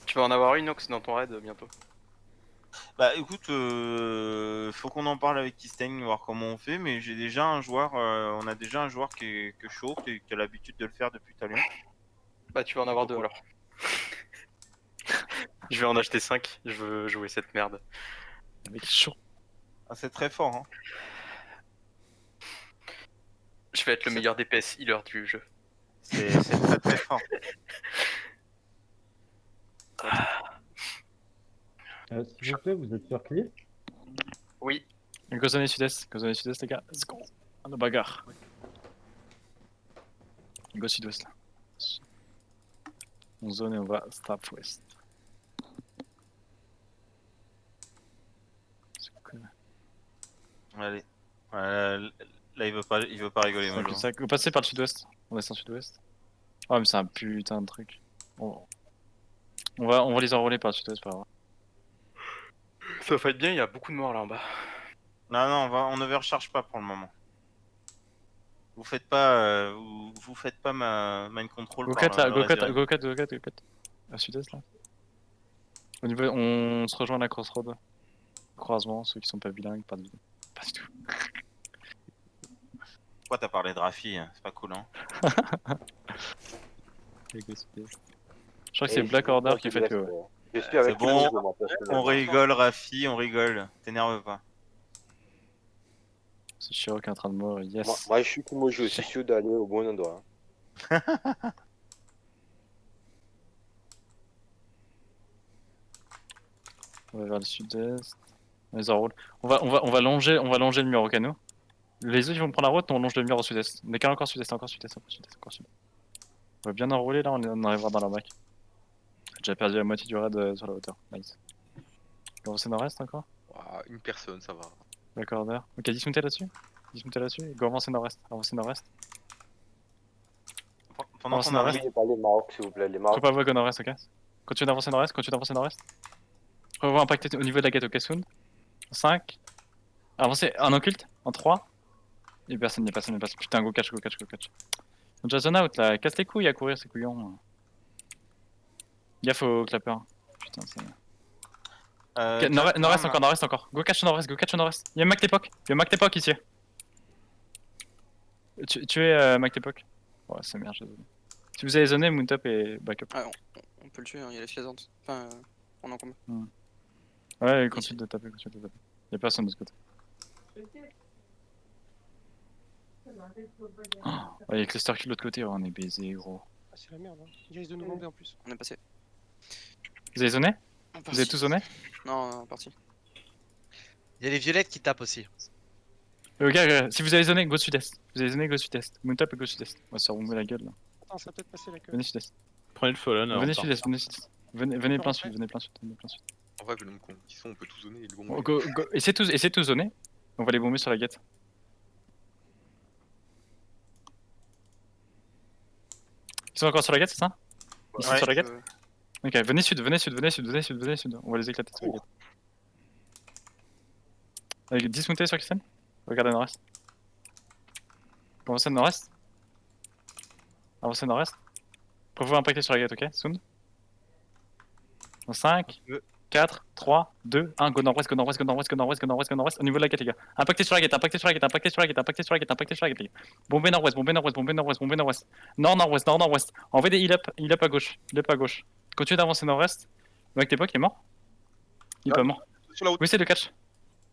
Tu vas en avoir une Ox dans ton raid bientôt. Bah écoute, faut qu'on en parle avec Kisteng, voir comment on fait, mais j'ai déjà un joueur, on a déjà un joueur qui est chaud, qui a l'habitude de le faire depuis tout à l'heure. Bah tu vas en avoir deux alors. Je vais en acheter 5, je veux jouer cette merde. Avec chaud. Ah, c'est très fort, hein. Je vais être le meilleur DPS healer du jeu. C'est très très fort. S'il vous plaît, vous êtes sur Cliff? Oui. Go zone sud-est, les gars. Let's go. On a bagarre. Go sud-ouest là. On zone et on va stop west. C'est cool. Allez. Là, il veut pas rigoler, moi. Ça, vous passez par le sud-ouest. On est en sud-ouest. Oh, mais c'est un putain de truc. On va les enrôler par le sud-ouest, pas grave. Ça va être bien, il y a beaucoup de morts là en bas. Non, on ne recharge pas pour le moment. Vous faites pas, vous faites pas mind control. Go par 4 là, le go reste 4. À sud-est là. Au niveau, on se rejoint à la crossroad. Croisement, ceux qui sont pas bilingues, pas du tout. Pourquoi t'as parlé de Rafi, hein, c'est pas cool, hein. Je crois que c'est Black Order qui fait que. Je suis avec C'est bon, moi, personnellement. on rigole, Rafi, on rigole. T'énerve pas. C'est Shiro qui est en train de mourir, yes. Moi, je suis comme Mojo, c'est sûr d'aller au bon endroit. On va vers le sud-est. Vas-y, on roule. On va longer le mur au canot. Les autres ils vont prendre la route, nous on longe le mur au sud-est. On est qu'à encore sud-est, encore sud-est, encore sud-est, encore sud. On va bien enrouler là, on arrivera dans la bac. J'ai déjà perdu la moitié du raid sur la hauteur. Nice. On va avancer nord-est encore. Ouah, une personne, ça va. D'accord, d'air. Ok, dismounter là-dessus. Dismounter là-dessus. Go avancer nord-est. Avancer nord-est. Pendant Avancez qu'on nord-est. arrive, Pas les Maroc, s'il vous plaît, les Maroc. Faut pas voir go nord-est, ok. Continue d'avancer nord-est, continue d'avancer nord-est. On va impacter au niveau de la gate, ok, soon. 5. Avancez en occulte. En 3. Y'a personne, y'a personne, y'a personne. Putain, go catch, go catch, go catch. On déjà zone out là, casse les couilles à courir ces couillons. Gaffe au clapper. Putain, c'est. Ok, nord-est encore, nord-est encore. Go catch nord-est, go catch nord-est. Y'a Mac Tepoc, y'a Mac Tepoc ici. Tu es Mac Tepoc. Ouais, c'est merde, désolé. Si vous avez zoné, Moontop et backup. Ah, on peut le tuer, hein, il y a les fiaisantes. Enfin, on en combat. Ouais, continue de taper, continue de taper. Y'a personne de ce côté. Oh, y'a Cluster qui de l'autre côté, oh, on est baisé gros. Ah, c'est la merde, hein. Il risque de nous bomber en plus. On est passé. Vous avez zoné? On est Vous avez tous zoné? Non, on est parti. Il y a les violettes qui tapent aussi. Ok, si vous avez zoné, go sud-est. Vous avez zoné, go sud-est. Moontop et go sud-est. On va se remonter la gueule là. Attends, ça va peut-être passer la queue. Venez sud-est. Prenez le Fallen. Venez sud-est, venez sud-est. Venez plein sud, venez plein sud, venez plein sud. En vrai, vu le nombre qu'ils sont, on peut tout zoner et le bomber. Oh, go, essayez de tous zoner. On va les bomber sur la gate. Ils sont encore sur la gate, c'est ça? Ils sont sur la gate? Ok, venez sud, venez sud, venez sud, venez sud, venez sud. On va les éclater sur la gate. Avec 10 montées sur Christian. Regardez nord-est. Avancez nord-est. Avancez nord-est. Prévoyez impacter sur la gate, ok? Soon. En 5, 4, 3, 2, 1. Go nord-ouest, go nord-ouest, go nord-ouest, go nord-ouest, go nord-ouest, go nord-ouest. Au niveau de la gate, les gars. Impactez sur la gate, impactez sur la gate, impactez sur la gate, impactez sur la gate, impactez sur la gate, les gars. Bombez nord-ouest, bombez nord-ouest, bombez nord-ouest, bombez nord-ouest. Nord-nord-ouest, nord-nord-ouest. Envoyez des heal up à gauche, heal up à gauche. Continuez d'avancer nord-est. Le mec Tepoc est mort? Il est pas mort. Oui, essayez de catch.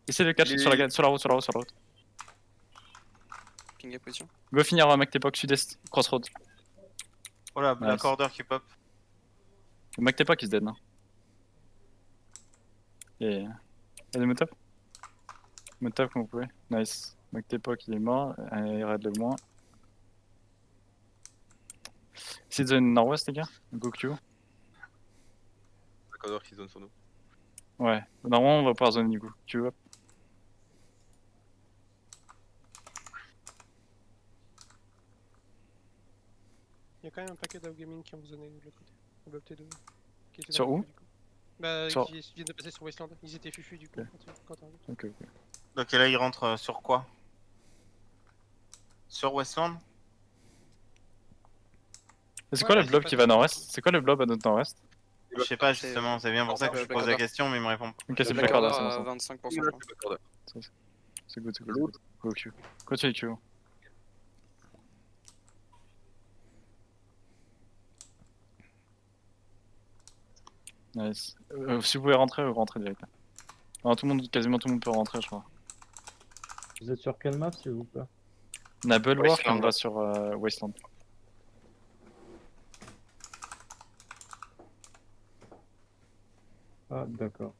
Essayez de catch sur la gate, sur la route, sur la route, sur la route. Ping à position. Go finir Mac Tepoc sud-est, crossroad. Voilà, Black Order qui pop. Le Mac Tepoc il se dead, non? Et des Mootop? Mootop comme vous pouvez. Nice. Mac Tepoc il est mort, il raid le moins. Essayez de zone nord-ouest les gars, go Q. Black Order qui zone sur nous. Ouais, normalement on va pouvoir zone du coup. Q up. Il y a quand même un paquet d'Outgaming qui ont zoné de l'autre côté. Au BOT2. Qui étaient Sur dans le où? coup, du coup. Bah, Sur- qui viennent de passer sur Wasteland. Ils étaient fufus du coup. Quand on arrive. Ok, ok. Donc là, il rentre sur quoi? Sur Westland? C'est quoi le blob qui va nord-ouest? C'est quoi le blob à notre nord-ouest? Je sais pas justement, c'est bien pour ça que je pose la question, mais il me répond pas. Ok, c'est Black Black Order, Order c'est bon, à c'est 25%. je crois. bon. C'est good, c'est good. Go Q. Continue Q. Nice. Si vous pouvez rentrer, rentrez direct. Non, tout le monde, quasiment tout le monde peut rentrer, je crois. Vous êtes sur quelle map, s'il vous plaît? On a Bulwark, Wasteland. on va sur Wasteland. Ah, d'accord.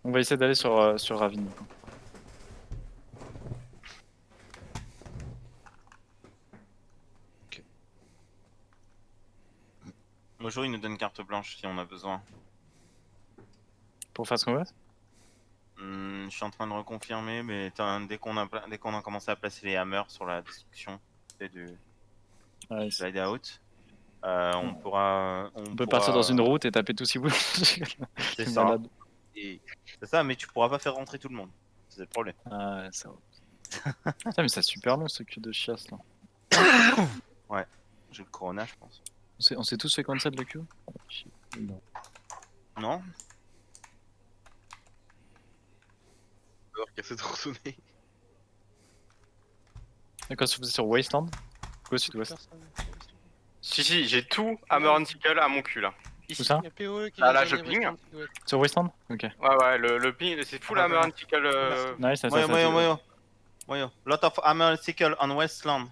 On va essayer d'aller sur Ravine. Du coup. Mojo, il nous donne carte blanche si on a besoin. Pour faire ce qu'on veut? Je suis en train de reconfirmer, mais dès qu'on a commencé à placer les hammers sur la destruction du slide out, on pourra. On peut partir dans une route et taper tout si vous voulez. C'est ça. Malade. C'est ça, mais tu pourras pas faire rentrer tout le monde. C'est le problème. Ah ouais, ça va. Putain, mais c'est super long ce cul de chiasse là. Ouais, j'ai le Corona, je pense. On s'est tous fait comme ça de le cul? Non. Non? Alors qu'il y a cette retournée. Et quand vous êtes sur Wasteland? Go sud-ouest. Si, j'ai tout Hammer and Sickle à mon cul là. Où ça? Il y a POE qui Là, vient je donner ping. Westland Sud-Ouest. Sur Westland? Ok. Ouais, le ping, c'est full hammer and tickle. Nice, nice, Moyo, nice, moyo, nice. moyo. Moyo. Lot of hammer sickle on Westland.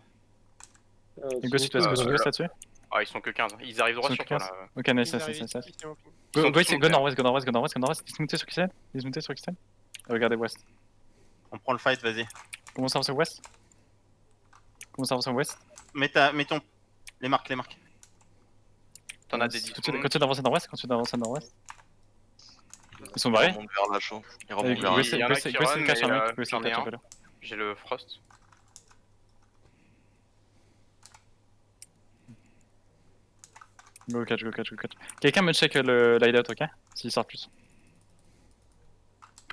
Et go sud-ouest, go sud-ouest là-dessus? Ah, ils sont que 15. Ils arrivent droit Ils sont sur que toi 15. là. Ok, nice, Ils nice, arrivent nice, nice. ici, en ping. Ils sont Go tous ici, en go clair. nord-ouest, go nord-ouest, go nord-ouest, go nord-ouest. Dismontez sur Kisten. Dismontez sur Kisten. Regardez ouest. On prend le fight, vas-y. Comment ça avance ouest? Comment ça avance ouest? Mets ton. Les marques, les marques. T'en as des Continue d'avancer nord-ouest, continue d'avancer nord-ouest. Ils sont Ils barrés? remontent vers la chaux. Ils Go remontent vers la essayer Il y en a qui de run, catch un mais, mec, go essayer de j'en ai catch un un. peu là. J'ai le frost. Go catch, go catch, go catch. Quelqu'un me check le hideout, ok? S'il sort plus.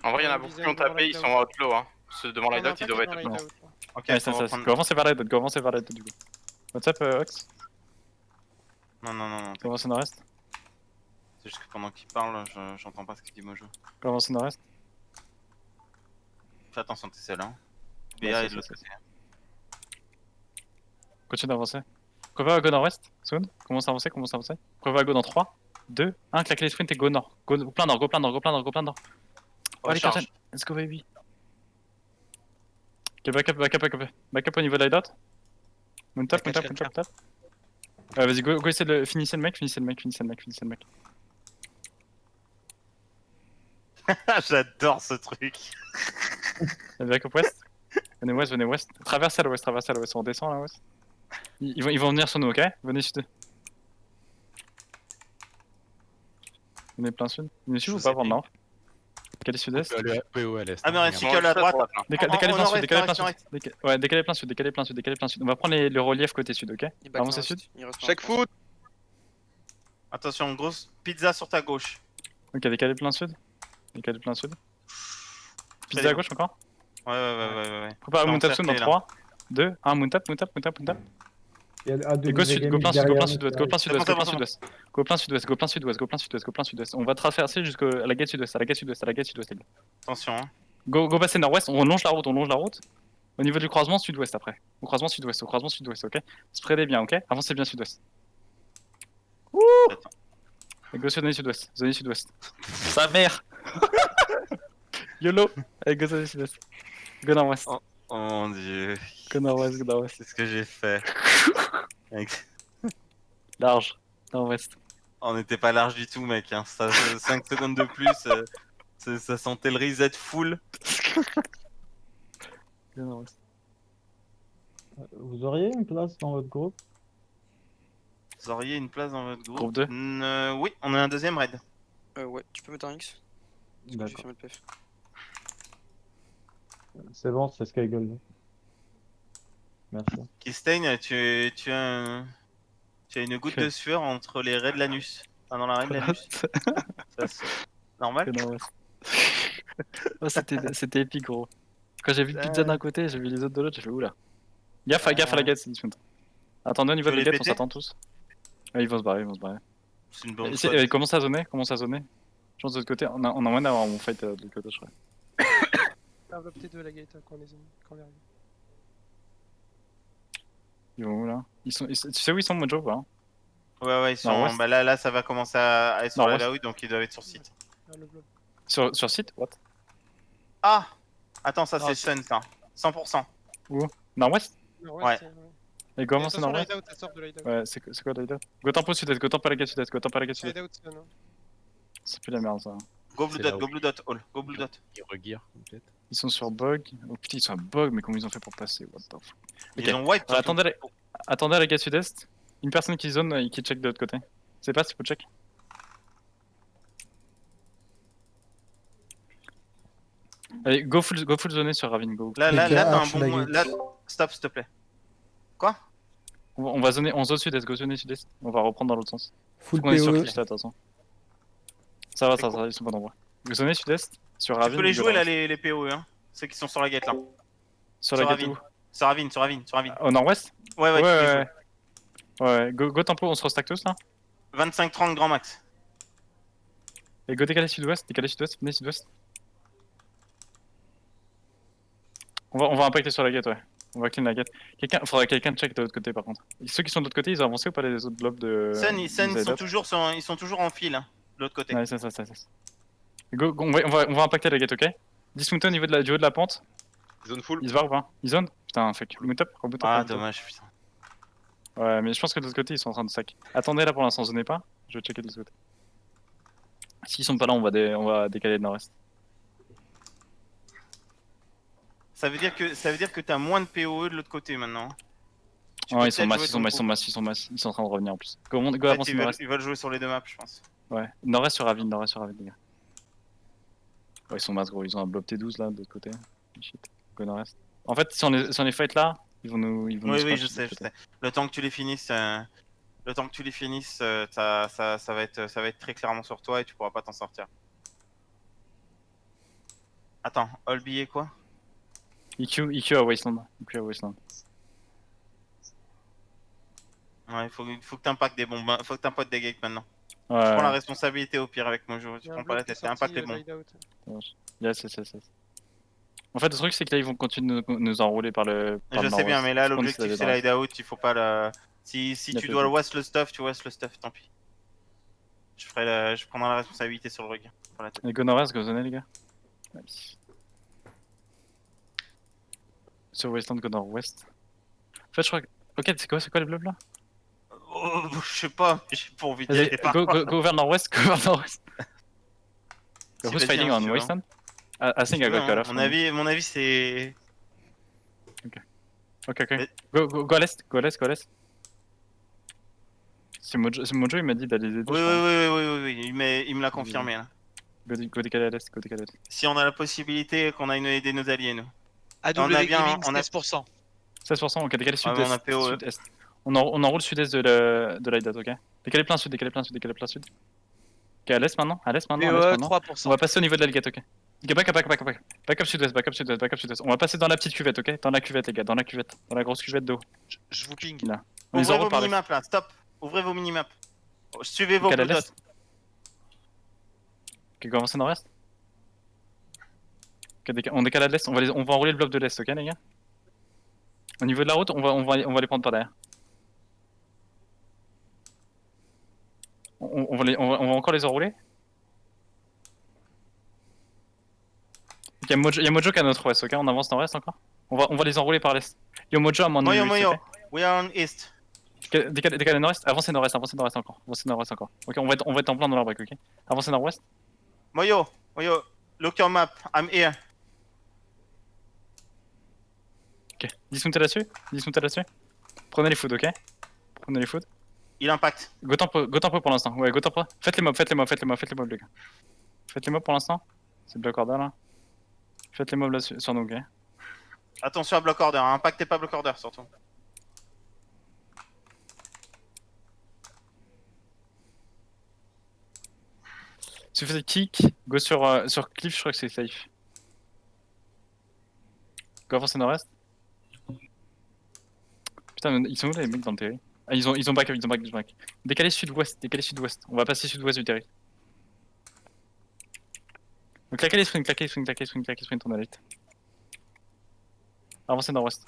En vrai, il y en a Une beaucoup qui dizaine ont devant tapé, ils l'hideout. sont outlaw. Hein. Ceux devant Il y en a l'hideout, un ils paquet doivent dans être. l'hideout, là. Ok, Nice, on nice, va nice. prendre. Go avancer vers l'hideout, go avancer vers l'hideout du coup. What's up, Ox? Non, non, non, non. Go avancer nord-est. C'est juste que pendant qu'il parle, j'entends pas ce qu'il dit Mojo. Go avancer nord-est. Fais attention, t'es seul, hein. Ouais, BA c'est est de ça, l'autre c'est côté. Continue d'avancer. Prévois à go nord-ouest, soon. Commence à avancer, commence à avancer. Prévois à go dans 3, 2, 1, claquez les sprints et go nord. Go plein nord, go plein nord, go plein nord, go plein nord. Allez, Recharge. Karjan, let's go baby. Ok, back up, back up, back up. Back up au niveau de l'hideout. Moon top, moon top, moon top, moon top. Vas-y, go essayer de finissez le mec, finissez le mec, finissez le mec, finissez le mec. J'adore ce truc. Back up west. Venez west. Traversez à l'ouest, on descend là ouest. Ils vont venir sur nous, ok? Venez sud. Venez plein sud. Venez sud ou pas, voir nord? Décalez sud-est. PO à l'est. Hammer and sickle à droite. Décalez plein sud, nord-est, décalez plein nord-est, sud. Ouais, décalez plein sud, décalez plein sud, décalez plein sud. On va prendre le relief côté sud, ok? Il back Avancez nord-est, sud. il reste Check nord-est. foot. Attention, grosse pizza sur ta gauche. Ok, décalez plein sud. Décalez plein sud. Pizza Allez, à gauche encore. Ouais. Prépare T'es Moon Tap encerclé, Soon dans là. 3, 2, 1, Moon Tap. Il y a le AW Et go sud, go Gaming plein sud, go derrière plein nous, sud-ouest, qui go plein arrive. sud-ouest, C'est go bon, plein c'est bon. sud-ouest. Go plein sud-ouest, go plein sud-ouest, go plein sud-ouest, go plein sud-ouest. On va traverser jusqu'à la gate sud-ouest, à la gate sud-ouest, à la gate sud-ouest, les gars. Attention, hein. Go passer nord-ouest, on longe la route, Au niveau du croisement sud-ouest après. Au croisement sud-ouest, ok? Spreadez bien, ok? Avancez bien sud-ouest. Wouh! Attends. Et go zone sud-ouest. Sa mère! YOLO! Allez, go zone sud-ouest. Go nord-ouest. Oh mon dieu. Go nord-ouest, go nord-ouest. C'est ce que j'ai fait. Mec, Large. Nord-ouest. on n'était pas large du tout, mec. Hein. 5 secondes de plus, ça sentait le reset full. Go nord-ouest. Vous auriez une place dans votre groupe? Vous auriez une place dans votre groupe? Groupe 2. Oui, on a un deuxième raid. Ouais, tu peux mettre un X? Parce que j'ai fermé le PF. C'est bon, c'est Skygold. Merci. Kistain, tu as une goutte Ok. de sueur entre les raids de l'anus. Enfin, dans la raid de l'anus. Normal? Go nord-ouest. Oh, c'était épique, gros. Quand j'ai vu le pizza d'un côté, j'ai vu les autres de l'autre, j'ai fait oula. Gaffe à la gate, c'est dismount. Attendez au niveau Tu de veux la les gate, on péter s'attend tous. Ouais, ils vont se barrer. C'est une bonne Commence à zoner. Je pense de l'autre côté, on a moyen d'avoir mon fight de l'autre côté, je crois. Enveloppe T2 la gate quand on est arrivé. Ils vont où là? Tu sais où ils sont, Mojo ou pas? Ouais, ils sont. Nord-ouest. Bah là, ça va commencer à être sur la Nord-ouest. laout, donc ils doivent être sur site. Le blob. Sur site? What? Ah! Attends, ça Ah, c'est Sun, ça. 100%. Nord-ouest? Nord-ouest, Ouais. Et go avancer attention, nord-ouest? l'hideout, ça sort de l'hideout. Ouais, c'est quoi l'hideout? Go tempo sud-est, go tempo à la gate sud-est, Hideout, c'est non. C'est plus la merde ça. Go blue C'est dot, là où- go blue dot, all. Go blue dot. Il regear, peut-être. Ils sont sur bug. Oh putain, ils sont à bug, mais comment ils ont fait pour passer? What the fuck? Ils ont wipe. Alors, surtout. attendez à la gate sud-est. Une personne qui zone et qui check de l'autre côté. C'est pas si tu peux check. Allez, go full zoner sur Ravine, go. Là, Les gars, t'as un arche bon la moment. Là, gate. stop, s'il te plaît. Quoi? On va zoner, on zone sud-est, go zoner sud-est. On va reprendre dans l'autre sens. Full On est sur POE. Cliff là, de toute façon. Ça va, ils sont pas nombreux. Go zoner sud-est, sur Tu Ravine. peux les go jouer là, nord-ouest. les POE, hein. Ceux qui sont sur la gate là. Sur la gate où? Sur Ravine, sur Ravine, sur Ravine. Au nord-ouest? Ouais, tu peux les jouer. Ouais, go tempo, on se restack tous là. 25-30 grand max. Et go décaler sud-ouest, venez sud-ouest. On va impacter sur la gate, ouais. On va clean la gate. Faudrait que quelqu'un check de l'autre côté par contre. Ceux qui sont de l'autre côté, ils ont avancé ou pas les autres blobs de. Sun, des ils sont aides? toujours en file, hein, de l'autre côté. Ouais, ça. Go, on va impacter la gate, ok? Dismounter au niveau du haut de la pente. Zone full. Ils se barrent ou pas? Ils zone? Putain, fuck. Mount up, reboot up. Ah, reboot up. dommage, putain. Ouais, mais je pense que de l'autre côté, ils sont en train de sac. Attendez là pour l'instant, zonez pas. Je vais checker de l'autre côté. S'ils sont pas là, on va décaler de nord-est. Ça veut dire que t'as moins de POE de l'autre côté maintenant. Tu Ouais, peux ils sont peut-être mass, jouer ils sont ton mass, coup. ils sont en train de revenir en plus. Go Ouais, avance nord-est. ils veulent jouer sur les deux maps, je pense. Ouais, nord-est sur Ravine, les gars. Ouais, ils sont mass gros, ils ont un blob T12 là de l'autre côté. Shit. Go nord-est. En fait, si on est fight là, ils vont nous. Oui, je sais. Le temps que tu les finisses, ça va être très clairement sur toi et tu pourras pas t'en sortir. Attends, all billet quoi? EQ à Wasteland. Ouais, faut que t'impactes des bombes, faut que t'impactes des gates maintenant. Ouais. Tu prends la responsabilité au pire avec Mojo, tu Il y a un prends pas la bloc qui est tête, t'impactes les bombes. sorti, Yes. En fait, le truc c'est que là ils vont continuer de nous enrouler par le. Par Je le sais bien, nord-ouest. mais là Je pense que l'objectif ça c'est va l'hideout, il faut pas la. Si La tu dois PvP. west le stuff, tu west le stuff, tant pis. Je prendrai la responsabilité sur le rig. Prends la tête. Et go nord-est, go zoner les gars. Nice. Sur Wasteland, go nord-ouest. En fait, je crois que. Ok, c'est quoi les blobs là? Oh, je sais pas, j'ai pas envie d'y Vas-y, aller par go vers nord-ouest, go vers nord-ouest. Si, Who's vas-y, fighting hein, on si tu veux, hein. Wasteland? I think I Tu veux, got cut hein. off. Mon avis c'est. Ok. Mais- Go à l'est, go à l'est. C'est Mojo, il m'a dit d'aller les aider. Oui, je crois. oui, il me l'a confirmé là. Go décaler à l'est, Si on a la possibilité qu'on aille aider nos alliés, nous. AW On a bien- Gaming, on a- 16%. 16%, ok, décaler Ouais, mais on a sud-est. PO. Sud-est. On enroule sud-est de l'Aïdat, ok? Décaler plein sud. Ok, à l'est maintenant, à l'est maintenant. POE, On 3%. va passer au niveau de l'Algate, ok? Ok, back up sud-est. On va passer dans la petite cuvette, ok? Dans la cuvette, les gars, dans la grosse cuvette d'eau. Je vous ping. Là. On les Ouvrez enroule vos par là. minimaps là, stop. Ouvrez vos minimaps. Suivez vos Ok, à blue l'est. dots. Ok, go avancer nord-est. Ok, on décale à l'est, on va enrouler le bloc de l'est, ok les gars? Au niveau de la route, on va les prendre par derrière. On va encore les enrouler. Ok, il y a Mojo qui est à notre ouest, ok? On avance nord-est encore. On va les enrouler par l'est. Yo Mojo à mon Moyo, ouest, Moyo. ok? We are on east. Décalez nord-est, avancez nord-est encore. Ok, on va être en plein dans leur break, ok? Avancez nord-ouest. Moyo, look your map. I'm here. Ok, dismontez là-dessus. Prenez les foods, ok? Il impacte. Go tempo pour l'instant. Ouais, go tempo. Faites les mobs, les gars. Faites les mobs pour l'instant. C'est le block order là. Faites les mobs là sur nous, ok? Attention à block order, hein. Impactez pas block order surtout. Si vous faites kick, go sur cliff, je crois que c'est safe. Go avancer nord-est. Putain, ils sont où là, les mecs dans le terrain? Ah, ils ont back. Décalez sud-ouest. On va passer sud-ouest du terrain. Donc claquez les sprint, on a l'élite. Avancez nord-ouest.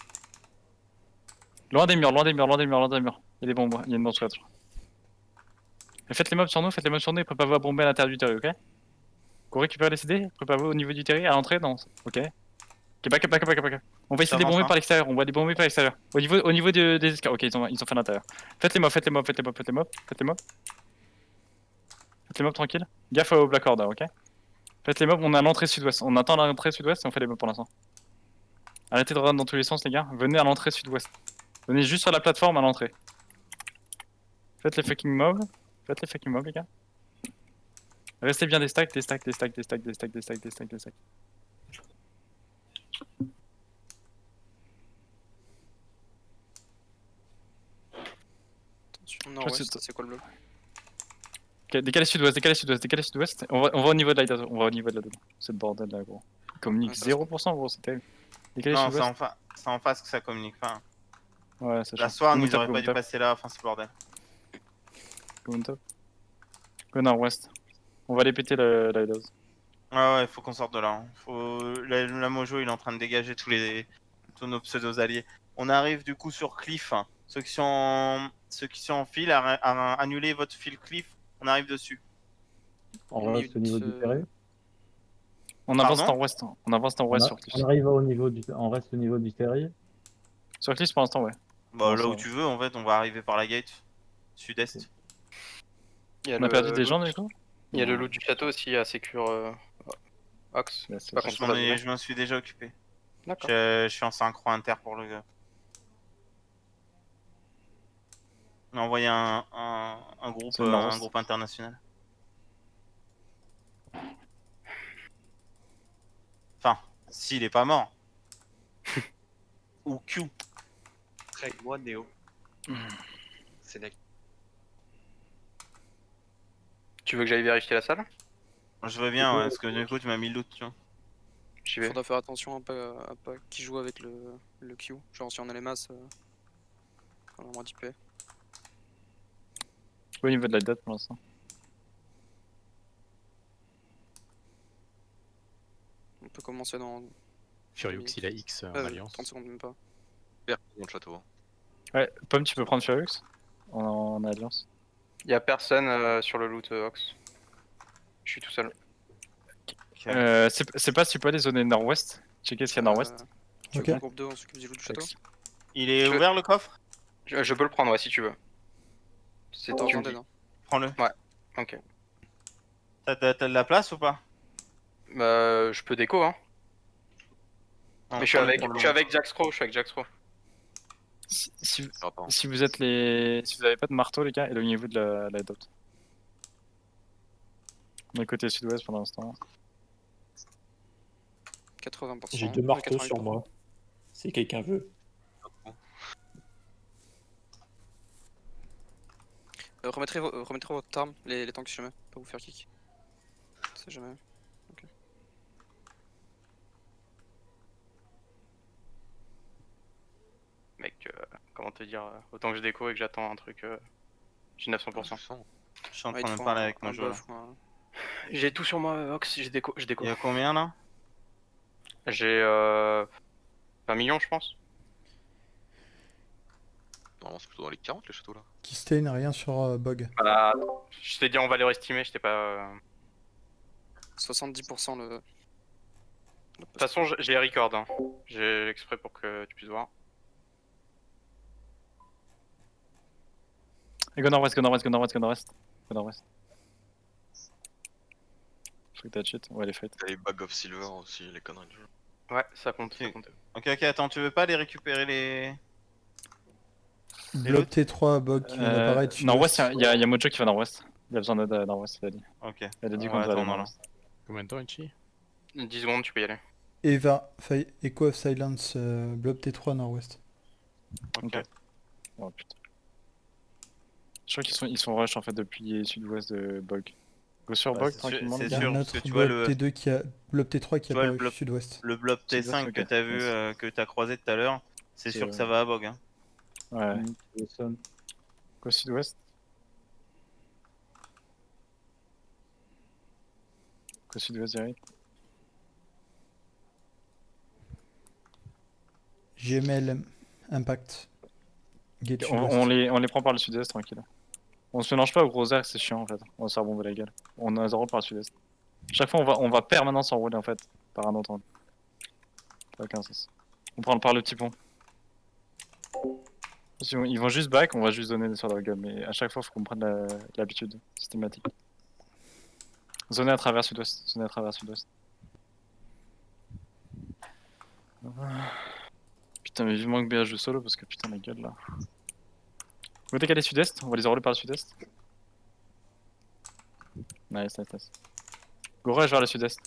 Loin des murs. Il y a des bombes, il y a une bombe sur la tour. Et faites les mobs sur nous, et préparez-vous à bomber à l'intérieur du terrain, ok? Go récupérer les CD, préparez-vous au niveau du terrain, à l'entrée, non. Ok. Ok, back up. On va essayer de les bomber par l'extérieur, Au niveau des escaliers, ok, ils ont fait l'intérieur. Faites les mobs tranquille. Gaffe au black order, ok? Faites les mobs, on est à l'entrée sud-ouest. On attend l'entrée sud-ouest et on fait les mobs pour l'instant. Arrêtez de run dans tous les sens, les gars. Venez à l'entrée sud-ouest. Venez juste sur la plateforme à l'entrée. Faites les fucking mobs, les gars. Restez bien des stacks. Attention, nord-ouest, c'est quoi le bloc? Ok, décalez sud-ouest. On va au niveau de la C'est le bordel là, gros. Il communique 0%, gros, c'est terrible. Décalez Non, sud-ouest. c'est en face que ça communique pas. Ouais, c'est La chiant. Swarm, Go ils auraient top, pas dû passer là, enfin c'est le bordel. Go nord-ouest. On va aller péter la dose. Ouais, faut qu'on sorte de là. Hein. La Mojo, il est en train de dégager tous tous nos pseudos alliés. On arrive du coup sur Cliff. Hein. Ceux qui sont en fil, annulez votre fil Cliff. On arrive dessus. On reste au niveau du ferry. On avance Pardon nord-ouest. On avance nord-ouest sur Cliff. On arrive au niveau du... On reste au niveau du ferry. Sur Cliff pour l'instant, ouais. Bah, là ça où va. tu veux, en fait, on va arriver par la gate sud-est. Il y a On a le perdu des loot- gens du coup. Il y a le loot du château aussi à Sécure Ox. Ouais, c'est Pas ça. contre ça, Je m'en suis déjà occupé. D'accord. Je suis en synchro inter pour le gars. On a envoyé un C'est le nord-ouest. groupe international. Enfin, s'il est pas mort. Ou Q. Règle-moi, Néo. C'est nec. Tu veux que j'aille vérifier la salle? Je veux bien, ouais, parce que du coup, tu m'as mis le loot, tu vois. J'y vais. Faudra faire attention à pas qui joue avec le Q. Genre si on a les masses, on a moins d'IP. Au niveau de la date pour l'instant. On peut commencer dans Furiux, il a X en alliance. 30 secondes même pas. Perte dans le château. Hein. Ouais, Pomme, tu peux prendre Furiux en alliance. Il y a personne sur le loot Ox. Je suis tout seul. C'est pas si tu peux aller zoner nord-ouest. Checker s'il y a nord-ouest. Tu veux Ok. qu'on groupe 2 on s'occupe du loot du château? Il est Je- ouvert le coffre? Je peux le prendre, ouais, si tu veux. C'est T'as tu besoin me dis. d'aide, hein. Prends-le. Ok. T'as de la place ou pas? Je peux déco, hein. Non, Mais je suis prends-le. avec Jack Scro, je suis avec Jack Scro. Si vous êtes les. Si vous avez pas de marteau, les gars, éloignez-vous de la dot. On est côté sud-ouest pour l'instant. 80%. J'ai 2 marteaux 88%. sur moi. Si quelqu'un veut. Remettrez votre arme, les tanks si jamais, pas vous faire kick. Si jamais. Ok. Mec, comment te dire, autant que je déco et que j'attends un truc, j'ai 900%. Je suis en Ouais, train il de faut parler un- avec mon un jeu. buff ou un- J'ai tout sur moi, Ox, je déco. Il y a combien là? J'ai 20 millions, je pense. Normalement, c'est plutôt dans les 40 les châteaux là. Keystane, rien sur Bog. Bah, je t'ai dit en valeur estimée, je t'ai pas. 70% le. De toute façon, j'ai les records, hein. J'ai exprès pour que tu puisses voir. Et go nord-ouest, go nord-ouest, go nord-ouest, go nord-ouest. Go nord-ouest. Je crois que t'as cheat. Ouais, les fights. T'as les Bag of Silver aussi, les conneries du jeu. Ouais, ça compte. Ça compte. Ok, attends, tu veux pas les récupérer les. Blob T3, Bog qui vient d'apparaître. Nord-ouest, il y a Mojo qui va nord-ouest. Il a besoin d'aide à nord-ouest, il a dit. Ok. Il a dit On qu'on va devait aller attendre, nord-ouest. Combien de temps, Ichi? 10 secondes, tu peux y aller. Eva, Echo of Silence, Blob T3 nord-ouest. Ok. Oh putain. Je crois qu'ils sont rush en fait depuis sud-ouest de Bog. Go sur Bah, Bog c'est tranquillement. sûr, les Il y a gars. un parce que autre tu vois Blob le- T2 qui a. Blob T3 qui Tu vois, le apparu blob- sud-ouest. Le blob Sud-ouest, T5 ok. que t'as vu, que t'as croisé tout à l'heure, c'est sûr que ça va à Bog. Hein. Ouais. Wilson. Go sud-ouest. Go sud-ouest direct. GML Impact. Gate On sud-ouest. les prend par le sud-est tranquille. On se mélange pas au gros air, c'est chiant en fait. On va se faire bomber la gueule. On a 0 par le sud-est. Chaque fois on va permanent s'enrouler en fait. Par un autre angle. Ça n'a aucun sens. On prend par le petit pont. Ils vont juste back, on va juste donner sur leur gueule. Mais à chaque fois faut qu'on prenne l'habitude systématique. Zoner à travers sud-ouest. Zoner à travers sud-ouest. Putain mais vivement que BH joue solo parce que putain la gueule là. Vous voulez décaler sud-est? On va les enrouler par le sud-est. Nice, nice, nice. Go rush vers le sud-est.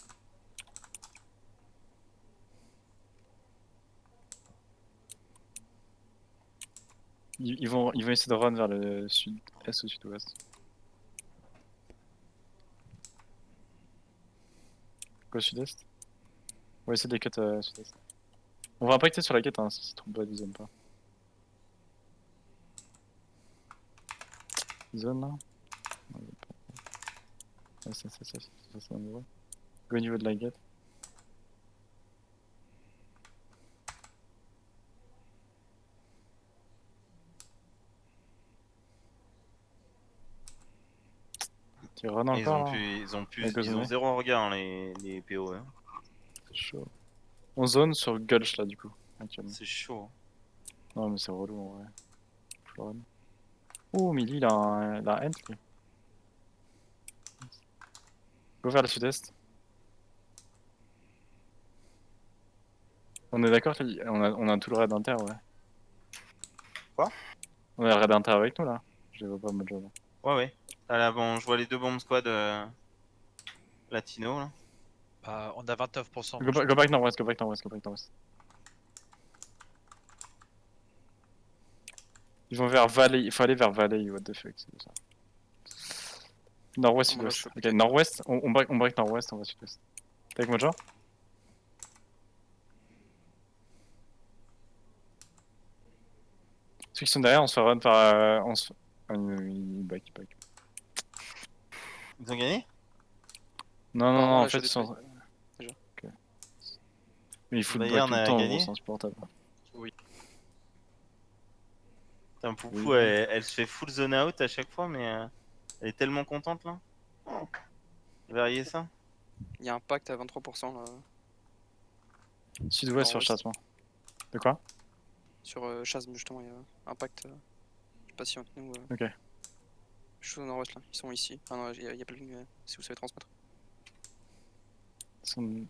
Ils vont essayer de run vers le sud-est ou sud-ouest. Go sud-est. On va essayer de les cut sud-est. On va impacter sur la quête hein, si c'est trop bas, ils zonent pas. Ils zonent là? Ouais, ça, c'est un niveau. Go au niveau de la gate. Tu run Ils encore ont là pu, ils ont pu, Avec ils ont Ozone. 0 regard les PO. Hein. C'est chaud. On zone sur Gulch là du coup. Actuellement. C'est chaud. Non mais c'est relou en vrai. Faut run. Oh Milly il a un Ent lui. Go vers le sud-est. On est d'accord, on a tout le raid inter, ouais. Quoi? On a le raid inter avec nous là. Je les vois pas Mojo là. Ouais, ouais. Ah là, bon, je vois les deux bombes squad latino là. Bah, on a 29%. Go back nord-ouest, go back nord-ouest, go back nord-ouest. Ils vont vers Valley, il faut aller vers Valley, what the fuck, c'est ça. Nord-ouest, Ah, moi, là, je sud-ouest. peux Ok, nord-ouest, on break nord-ouest, on va sud-ouest. T'es avec Mojo? Ceux qui sont derrière, on se fait run par. Ah, il back. Ils ont gagné? Non, Apparemment, en là, fait, j'ai ils sont. des déjà. Ok. Mais ils foutent Bayern back tout le a temps, gagné gros, c'est insupportable. Putain, Poupou, Oui. elle se fait full zone out à chaque fois, mais elle est tellement contente là. Verriez ça. Il y a un pacte à 23% là. Sud-ouest sur Nord-ouest. Chasement. De quoi? Sur Chasme, justement, il y a un pacte. Je sais pas si entre nous. Ok. Je suis au nord-ouest là, ils sont ici. Ah non, il y a pas de ligne si vous savez transmettre. Ils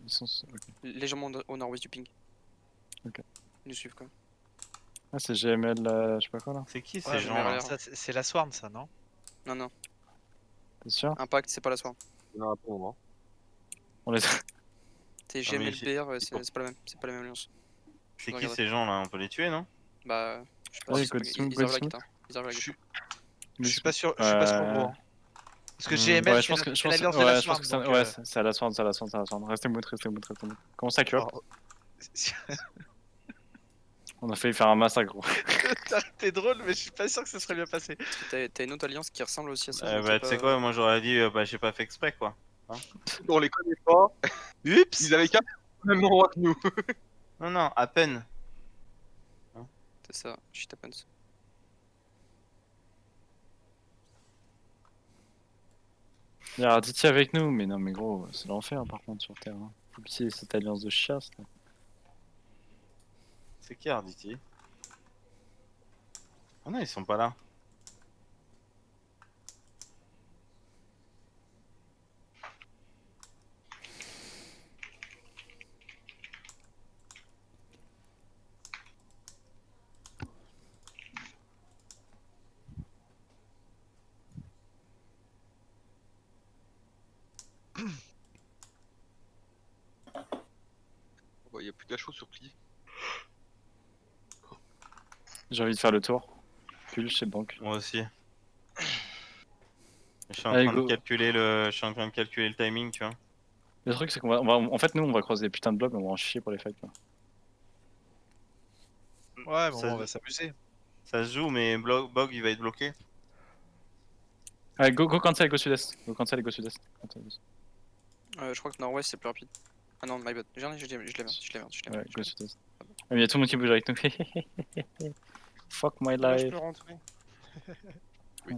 sont... Ok. Légèrement au nord-ouest du ping. Ok. Ils nous suivent quand même. Ah, c'est GML, je sais pas quoi là. C'est qui ces Ouais, gens mais là? l'air. c'est la Swarm, ça, non? Non. T'es sûr? Impact, c'est pas la Swarm. Non, pas au moment. On les. C'est Ah, mais GML BR, c'est pas la même. C'est pas la même alliance. C'est qui Regardez. ces gens là? On peut les tuer, non? Bah, je sais pas Vas-y, si c'est pas... Godsmith, Ils arrivent à la guitare. Ils arrivent à la Je guitare. suis pas sûr, je suis pas sûr gros. Hein. Parce que GML, Ouais, c'est je pense l'alliance que de la ouais, je Swarm. pense que Donc, ouais, c'est à la Swarm, Restez mood. Comment ça, Kyop? alors, Oh. Oh. On a failli faire un massacre, gros. T'es drôle, mais je suis pas sûr que ça serait bien passé. T'as une autre alliance qui ressemble aussi à ça. Bah, tu sais quoi, moi j'aurais dit, bah, j'ai pas fait exprès quoi. Hein. On les connaît pas. Oups. Ils avaient qu'un même endroit que nous. Non, à peine. C'est ça, shit happens. Il y a Arditi avec nous, mais non, mais gros, c'est l'enfer par contre sur Terre. Hein. Faut pitié cette alliance de chasse là. C'est qui Arditi? Ah non, ils sont pas là. Il y a plus d'achats sur Cli. J'ai envie de faire le tour. Pulse chez Banque. Moi aussi. Je suis en Allez, train de go. calculer le timing, tu vois. Le truc c'est qu'on va, en fait nous on va croiser des putains de blocs mais on va en chier pour les fights. Quoi. Ouais, bon, Ça- on va s'amuser. Ça se joue, mais Bog il va être bloqué. Allez, go cancel, go sud-est. Go cancel et go sud-est. Je crois que nord-ouest c'est plus rapide. Ah non, my bad. Je l'ai Ouais, go sud-est. Ah, mais y'a tout le monde qui bouge avec nous. Fuck my Là, je life. peux rentrer. Oui.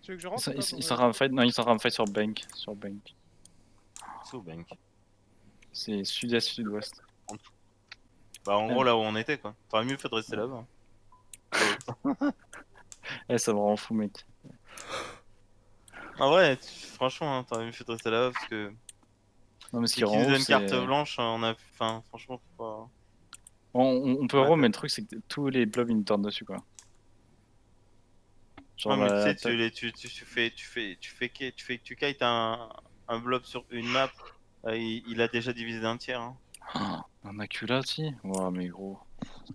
Tu veux que je rentre ou pas, Ils pour sont en train de fight. Non, ils sont en train de fight sur Bank. C'est au bank. C'est sud-est, sud-ouest. Bah, en gros, là où on était quoi. T'aurais mieux fait de rester là-bas. Eh, ça me rend fou, mec. En vrai, franchement, hein, t'aurais mieux fait de rester là-bas parce que. Non, mais ce Si qui tu rend nous ouf, donnes c'est. carte blanche, on a. Enfin, franchement, faut pas. On peut Ouais, roam, mais le truc, c'est que tous les blobs ils nous tournent dessus, quoi. Genre, Ouais, mais la- tu sais, tu kites un blob sur une map, il a déjà divisé d'un tiers. Hein. Ah, un Maculati? Ouah, mais gros.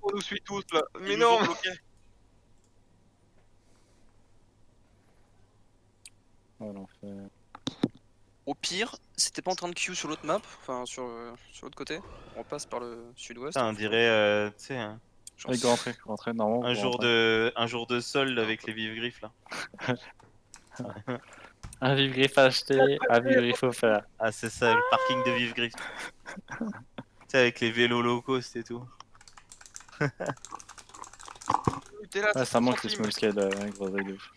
On nous suit tous là. Mais Ils nous non. ont bloqués. Oh, l'enfer. Au pire, si t'es pas en train de queue sur l'autre map, enfin sur l'autre côté, on passe par le sud-ouest. Putain, on dirait, tu sais, Genre, Allez, go rentrer, normalement. un go jour rentrer. un jour de solde avec les vives griffes là. Un vive griffe acheté, un vive griffe offert. Ah, c'est ça, le parking de vives griffes. Tu sais, avec les vélos low cost et tout. T'es là, Ouais, ça manque les centimes. small scale, groseille de ouf.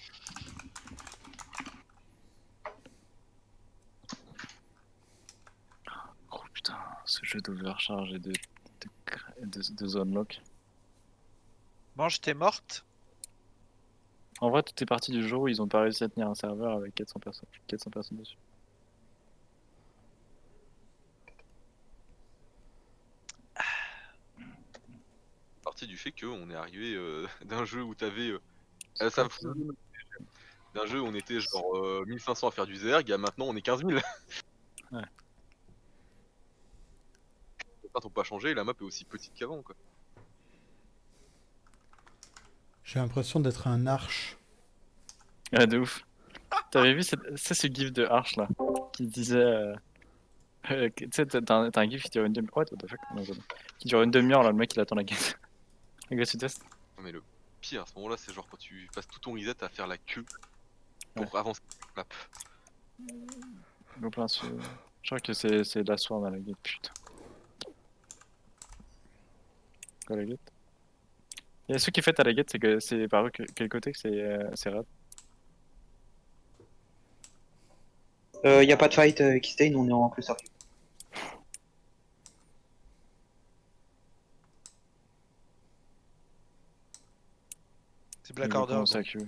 ce jeu d'overcharge et de zone lock. Mange, t'es morte. En vrai, tout est parti du jour où ils ont pas réussi à tenir un serveur avec 400 personnes dessus. Partie du fait qu'on est arrivé d'un jeu où t'avais ça me fout d'un jeu où on était genre 1500 à faire du Zerg, à maintenant on est 15 000. Ouais. Les cartes ont pas changé, la map est aussi petite qu'avant quoi. J'ai l'impression d'être un arche. Ouais, de ouf. T'avais vu c'est ce gif de Arch là qui disait. Tu sais, t'as un gif qui dure une demi-heure. What the fuck? Non, qui dure une demi-heure là, le mec il attend la gate. La gate sud-est. Mais le pire à ce moment là c'est genre quand tu passes tout ton reset à faire la queue pour avancer la map. Go plein sur. Je crois que c'est la swarm à la gate, putain. Quoi la gate? Et ce qui fait à la gate, c'est que c'est par eux quel côté que c'est rad. Y a pas de fight Keystone, on est en plus circuit. C'est Black Order. Ça Q.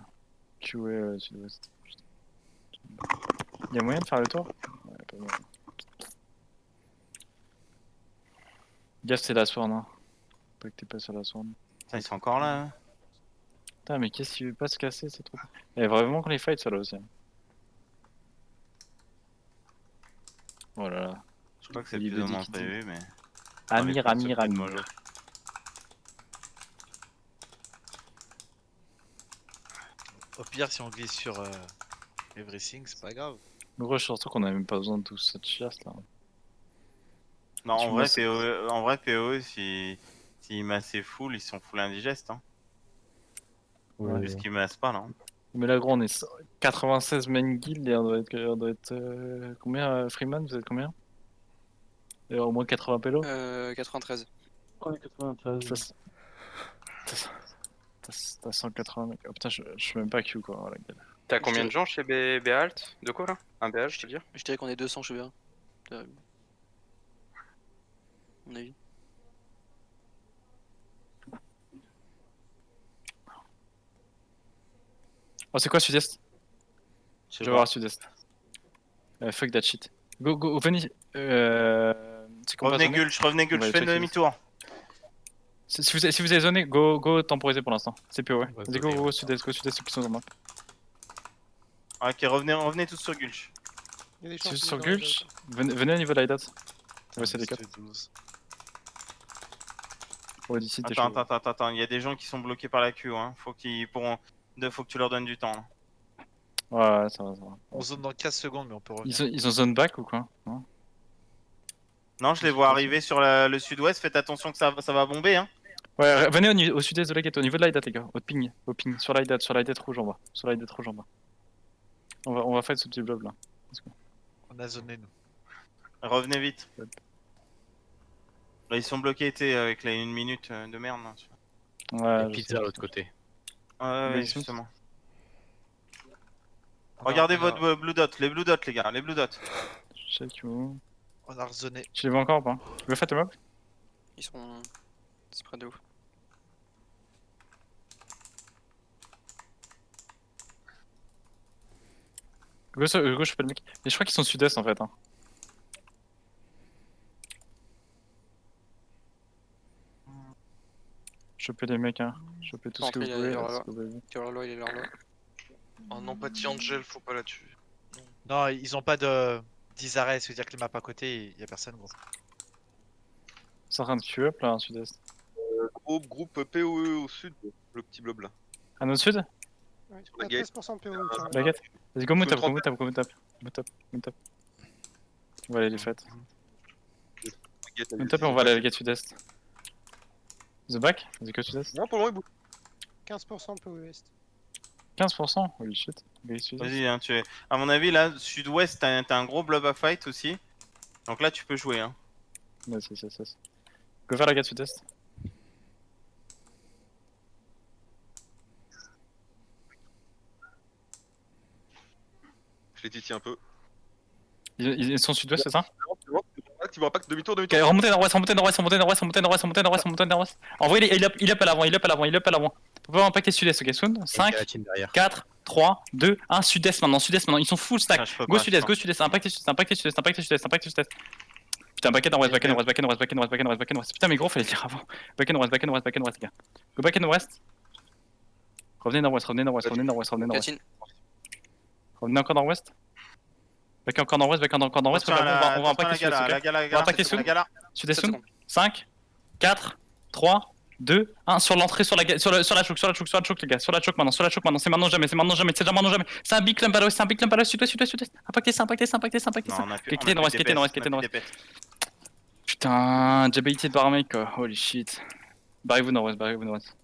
QA sud-ouest. Y'a moyen de faire le tour? Ouais, pas moyen. Gaffe, c'est la swarm, hein. Pas que t'es pas sur la swarm. Putain, ils sont encore là. Hein. Putain, mais qu'est-ce qu'il veut pas se casser, c'est trop. Et vraiment qu'on les fight soient là aussi. Hein. Oh là là. Je crois que c'est plus ou moins prévu, mais. Amir. Au pire, si on glisse sur Everything, c'est pas grave. Mais gros, surtout qu'on a même pas besoin de toute cette chiasse là. Non, en vrai, PoE, si massent full, ils sont full indigestes. Hein. Ouais. Puisqu'ils massent pas là. Mais là, gros, on est 96 main guild et on doit être combien Freeman, vous êtes combien? Et au moins 80 pélos 93. On est 93. T'as 180 mecs. Oh putain, je suis même pas Q quoi. La gueule. T'as combien de gens chez Alt? De quoi là? Un BH, je te dire? Je dirais qu'on est 200 chez BA. Mon avis. Oh, c'est quoi sud-est? Je vais voir sud-est. Fuck that shit. Go, venez. Revenez Gulch, je fais demi-tour. Si vous avez zoné, go temporiser pour l'instant. C'est PO, ouais. Vas-y, go sud-est, ceux qui sont en map. Ok, revenez tous sur Gulch. Sur Gulch, venez au niveau de l'IDAT. Ouais, c'est des 4. Oh, d'ici, t'es chaud. Attends, il y a des gens qui sont bloqués par la queue, hein. Faut que tu leur donnes du temps. Là. Ouais, ça va. On zone dans 15 secondes, mais on peut revenir. Ils ont zone back ou quoi? Non, je les vois arriver sur le sud-ouest, faites attention que ça va bomber, hein. Ouais, venez au sud-est de la gate, au niveau de l'IDAT, les gars. Au ping, sur l'IDAT rouge en bas. On va fight ce petit blob là. On a zoné nous. Revenez vite. Là, ils sont bloqués, avec les 1 minute de merde. Là, ouais, pizza de l'autre côté. Ouais, justement. Regardez votre blue dot, les blue dots, les gars, les blue dots. Check où. On a rezoné. Tu les vois encore ou pas? Tu veux faire tes mobs? Ils sont. C'est près de ouf. Gauche, je fais le mec. Et je crois qu'ils sont sud-est en fait. Hein. Choper les mecs, hein. Choper tout ce que vous pouvez. Tireur il est là. Oh non, pas Angel, faut pas la tuer. Non, ils ont pas de 10 arrêts, c'est-à-dire que les maps à côté, y a personne gros. C'est en train de queue up là, en sud-est. Groupe POE au sud, le petit blob là. À notre sud? Ouais, la gate. 13% de PO. La gate. Vas-y, go move up. On va aller les fêtes. Move up et on va aller à la gate sud-est. The back? Vas-y, go sud-est. Non, pour le moment, il bouge. 15% de PO Est. 15%? Holy shit. Vas-y, hein, à mon avis, là, sud-ouest, t'as un gros blob à fight aussi. Donc là, tu peux jouer. Hein. Ouais, c'est. Go faire la gate sud-est. Je les titille un peu. Ils sont sud-ouest, c'est ça? impact, ils vont impact, demi-tour, Ok, remontez nord-ouest, remontez nord-ouest, remontez nord-ouest, remontez nord-ouest, remontez nord-ouest, remontez nord-ouest. En vrai, il up à l'avant, il up à l'avant, il up à l'avant. Faut pas impacter sud-est, ok, soon. 5, 4, 3, 2, 1, sud-est maintenant, ils sont full stack. Go sud-est, impactez sud-est, impactez sud-est, impactez sudest, impactez sud-est. Putain, back and west, back and west, back and west, back and west, back and west, back and west. Putain, mais gros, fallait le dire avant. Back and west, back and west, back and west, les gars. Go back and west. Revenez nord-ouest, revenez nord-ouest, revenez nord-ouest, revenez nord-ouest. Revenez encore nord-ouest. Back encore nord-ouest, back encore nord-ouest. On va impacter sud-est, ok. On va impacter sud. Sud-est sud. 5, 4, 3, 2, 1. Sur l'entrée, sur la choke, les gars. Sur la choke maintenant, c'est maintenant jamais, c'est déjà maintenant jamais. C'est un big clump à l'ouest, sud-ouest. Impactez ça. Quittez nord-ouest. Putain, jabilité de barmake quoi, holy shit. Barrez-vous nord-ouest.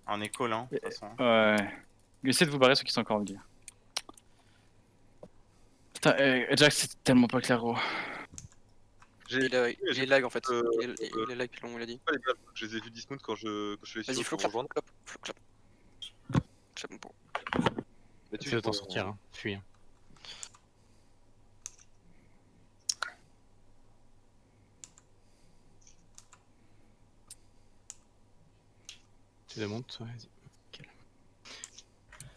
En écho là, de toute façon. Ouais. Essayez de vous barrer ceux qui sont encore en vie. Putain, Jack, c'est tellement pas clair, gros. Il est lag en fait. Il est lag, il a dit. Je les ai vus dismount quand je suis Vas-y, flou clap. Clap mon pot. Tu dois t'en sortir, hein. Fuis. Tu démontes, vas-y.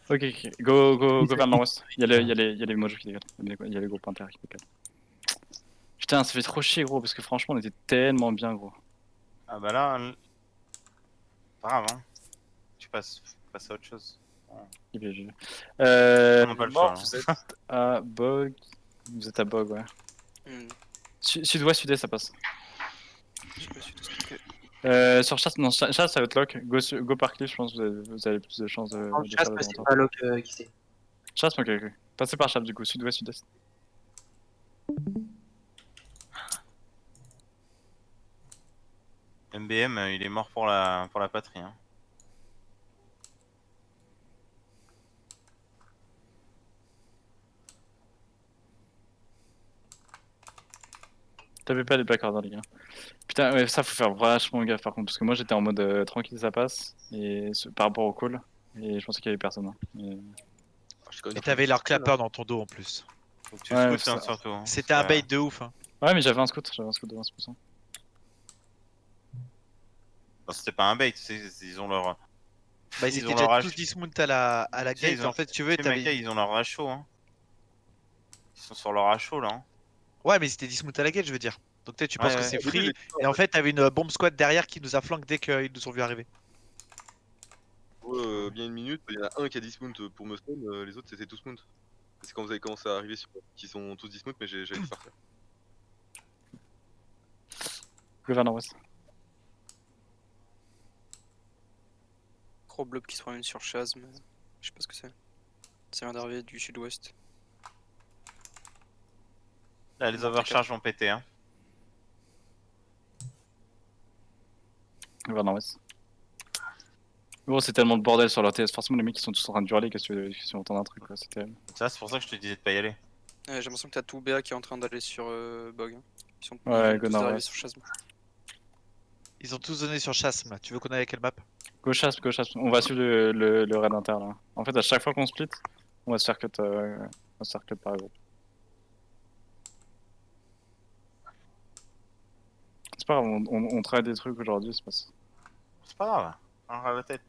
Ok, go vers le nord-ouest. Il y a les mojos qui dégagent. Il y a les groupes inter qui dégagent. Putain, ça fait trop chier, gros, parce que franchement, on était tellement bien, gros. Ah bah là. Pas grave, hein. Tu passes à autre chose. On n'a pas le choix, vous êtes à Bog. Vous êtes à Bog, ouais. Sud-ouest, sud-est, ça passe. Sur chasse, non, chasse à outlock. Go par cliff, je pense que vous avez plus de chances de. Chasse, passez pas lock qui c'est. Chasse, ok. Passez par chasse du coup, sud-ouest, sud-est. MBM, il est mort pour la patrie. Hein. Tapez pas les black orders, les gars. Putain, ouais, ça faut faire vachement gaffe par contre, parce que moi j'étais en mode tranquille, ça passe, et par rapport au call, et je pensais qu'il y avait personne. Hein. Et t'avais leur clapper dans ton dos en plus. Donc tu scoutes hein, surtout. Hein. C'était un bait de ouf. Hein. Ouais, mais j'avais un scout de 20%. C'était pas un bait, ils ont leur. Bah ils étaient déjà tous dismount à la gate, en fait tu veux t'avais... Ils ont leur ratio hein. Ils sont sur leur ratio là. Hein. Ouais mais ils étaient dismount à la gate je veux dire. Donc tu penses que c'est free, et en fait t'avais une bombe squad derrière qui nous a flanqué dès qu'ils nous ont vu arriver. Bien une minute, il y en a un qui a dismount pour me stun, les autres c'était tous mount. C'est quand vous avez commencé à arriver sur qui sont tous dismount mais j'ai dû partir. Go vers nord-ouest. Gros blob qui se promène sur Chaz, mais je sais pas ce que c'est. Ça vient d'arriver du sud-ouest. Là, les overcharges vont péter. Hein. Vers nord-ouest. Gros, c'est tellement de bordel sur leur TS. Forcément, les mecs ils sont tous en train de hurler. Qu'est-ce que tu entends un truc quoi. C'était. Ça, c'est pour ça que je te disais de pas y aller. J'ai l'impression que t'as tout BA qui est en train d'aller sur Bog. Hein. Ils sont ouais, tous arrivés sur Chasm. Ils ont tous donné sur Chasm. Tu veux qu'on aille à quelle map? Go Chasm. On va suivre le raid inter là. En fait, à chaque fois qu'on split, on va se faire cut par groupe. C'est pas grave, on travaille des trucs aujourd'hui, c'est pas ça. C'est pas grave, on la tête.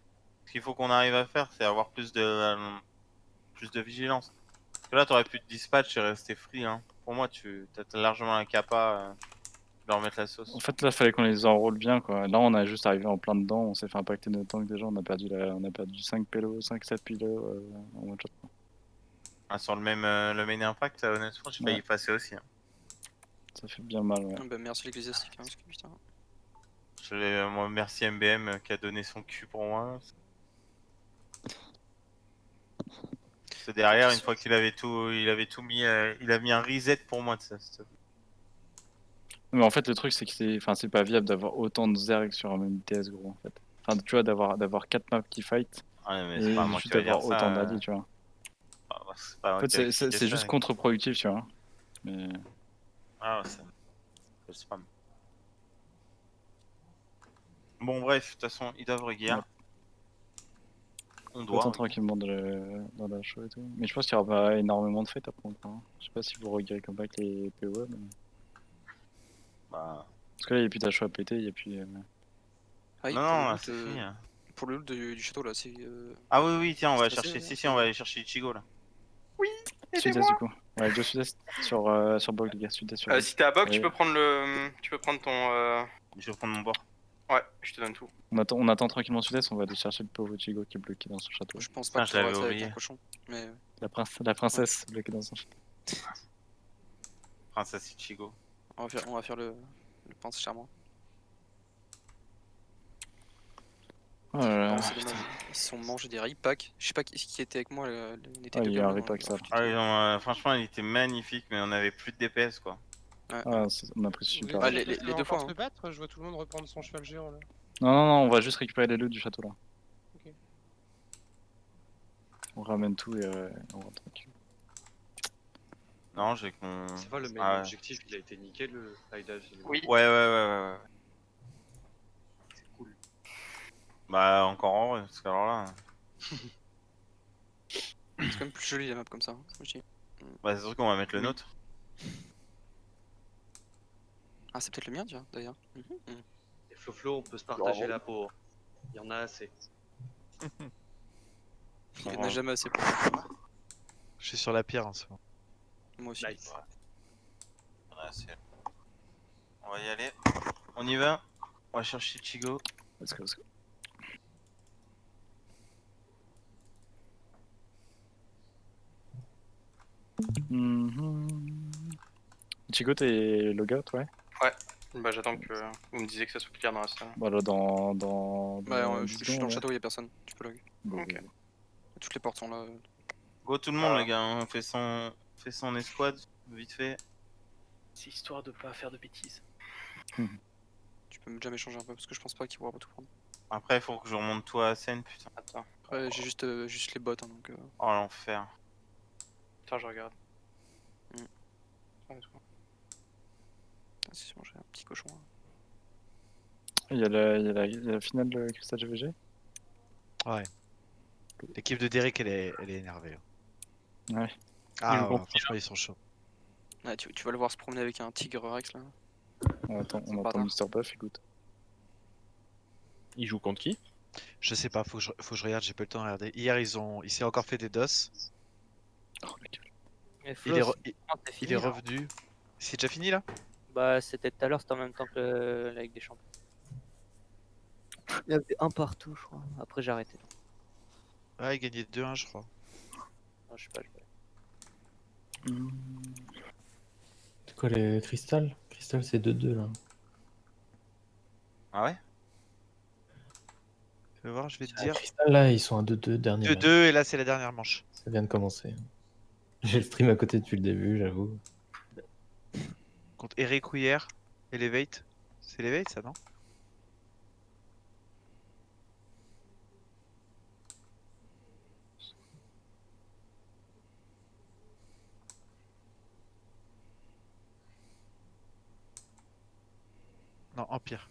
Ce qu'il faut qu'on arrive à faire, c'est avoir plus de vigilance. Parce que là, t'aurais pu te dispatch et rester free. Hein. Pour moi, tu as largement un capa de leur mettre la sauce. En fait, là, fallait qu'on les enrôle bien, quoi. Là, on a juste arrivé en plein dedans, on s'est fait impacter nos tanks déjà, on a perdu 5 pélos, 5-7 pélos en one shot. Ah, sur le main impact, honnêtement, j'ai failli y passer aussi. Hein. Ça fait bien mal, ouais. Bah, merci l'ecclésiastique, hein, parce que putain. Moi, merci MBM qui a donné son cul pour moi. C'est derrière, une fois qu'il avait tout mis, il a mis un reset pour moi de ça. Mais en fait, le truc, c'est que c'est pas viable d'avoir autant de zerg sur un même TS, gros, en fait. Enfin, tu vois, d'avoir 4 maps qui fight, ouais, mais et pas moi juste d'avoir autant d'alliés, tu vois. En fait, c'est juste contre-productif, tu vois. Mais... Ah, c'est le spam. Bon, bref, de toute façon, ils doivent reguer. Ouais. On doit. Autant tranquillement dans la show et tout. Mais je pense qu'il y aura pas énormément de fêtes après. Hein. Je sais pas si vous reguerez comme ça avec les POE, mais... Bah. Parce que là, il n'y a plus d'HO à péter, il n'y a plus. Ah oui, Non, pour le non, loot, c'est fini. Hein. Pour le loot du château là, c'est. Ah oui, oui, tiens, on va stressé, chercher. là, Si, on va aller chercher Ichigo là. Sud-est du coup. Ouais, Joe sud-est sur Bog, les gars. Sud-est sur Bog. Si t'es à Bog, tu Ouais. peux prendre le. Tu peux prendre ton. Je vais prendre mon bord. Ouais, je te donne tout. On attend tranquillement sud-est, on va aller chercher le pauvre Ichigo qui est bloqué dans son château. Je pense pas Putain, que je ça va l'avais rester avec oublié. un cochon. Mais. La princesse bloquée dans son château. Princesse Ichigo. On va faire le pince charmant. Oh là là, Non, c'est dommage. Ils se sont mangés des repacks. Je sais pas qui était avec moi. On était Ah, deux il y a un gamins, repack, on ça. a foutu Ah, tout. franchement, il était magnifique, mais on avait plus de DPS quoi. Ouais. Ah, on a pris Vous super. avez les tous deux fois, encore hein. se battre, je vois tout le monde reprendre son cheval géant là. Non, on va juste récupérer les loot du château là. Ok. On ramène tout et on rentre tranquille. Non, j'ai qu'on. Ça va, le main Ah ouais. objectif, il a été niqué, le raidage. Oui. Ouais. C'est cool. Bah, encore en vrai, parce que alors là. C'est quand même plus joli la map comme ça. Hein, je dis. Bah, c'est sûr qu'on va mettre le Oui. nôtre. Ah, c'est peut-être le mien, tiens, d'ailleurs. Et Flo, on peut se partager la peau. Il y en a assez. Il y en a jamais assez pour moi. Je suis sur la pierre en ce moment. Moi aussi. Nice. Ouais, on va y aller. On y va. On va chercher Ichigo. Let's go. Ichigo, t'es logout, ouais? Ouais. Bah j'attends que vous me disiez que ça soit clair dans la salle. Bah là, dans Ouais, je 10 suis dans le secondes, château, y'a personne. Tu peux log. Bon, Ok. Toutes les portes sont là. Go tout le monde, les gars. On fait son escouade, vite fait. C'est histoire de pas faire de bêtises. Tu peux jamais changer un peu parce que je pense pas qu'il pourra tout prendre. Après, il faut que je remonte toi à scène, putain. Attends. Après, j'ai juste les bots, hein, donc. Oh l'enfer. Attends, je regarde. Ah, c'est bon, j'ai un petit cochon. Là. Il y a la finale de Crystal GVG? Ouais. L'équipe de Derek, elle est énervée. Ouais. Ah, ouais, franchement, ils sont chauds. Ouais, tu vas le voir se promener avec un tigre Rex là. On attend Mr. Buff, écoute. Il joue contre qui? Je sais pas, faut que je regarde, j'ai pas le temps de regarder. Hier, il s'est encore fait des DOS. Oh, la gueule. Et Il Flo, est, c'est fini, il est là. revenu. C'est déjà fini là? Bah, c'était tout à l'heure, c'était en même temps que la Ligue des Champions. Il y avait un partout, je crois. Après, j'ai arrêté. Ouais, il gagnait 2-1, je crois. Non, je sais pas. C'est quoi les Crystal? Crystal, c'est 2-2 là. Ah ouais? Tu vas voir, je vais te Ah, dire. Crystal, là, ils sont à 2-2, dernier match. 2-2, et là, c'est la dernière manche. Ça vient de commencer. J'ai le stream à côté depuis le début, j'avoue. Contre Eric Ouyer, Elevate. C'est Elevate, ça, non? Non, Empire.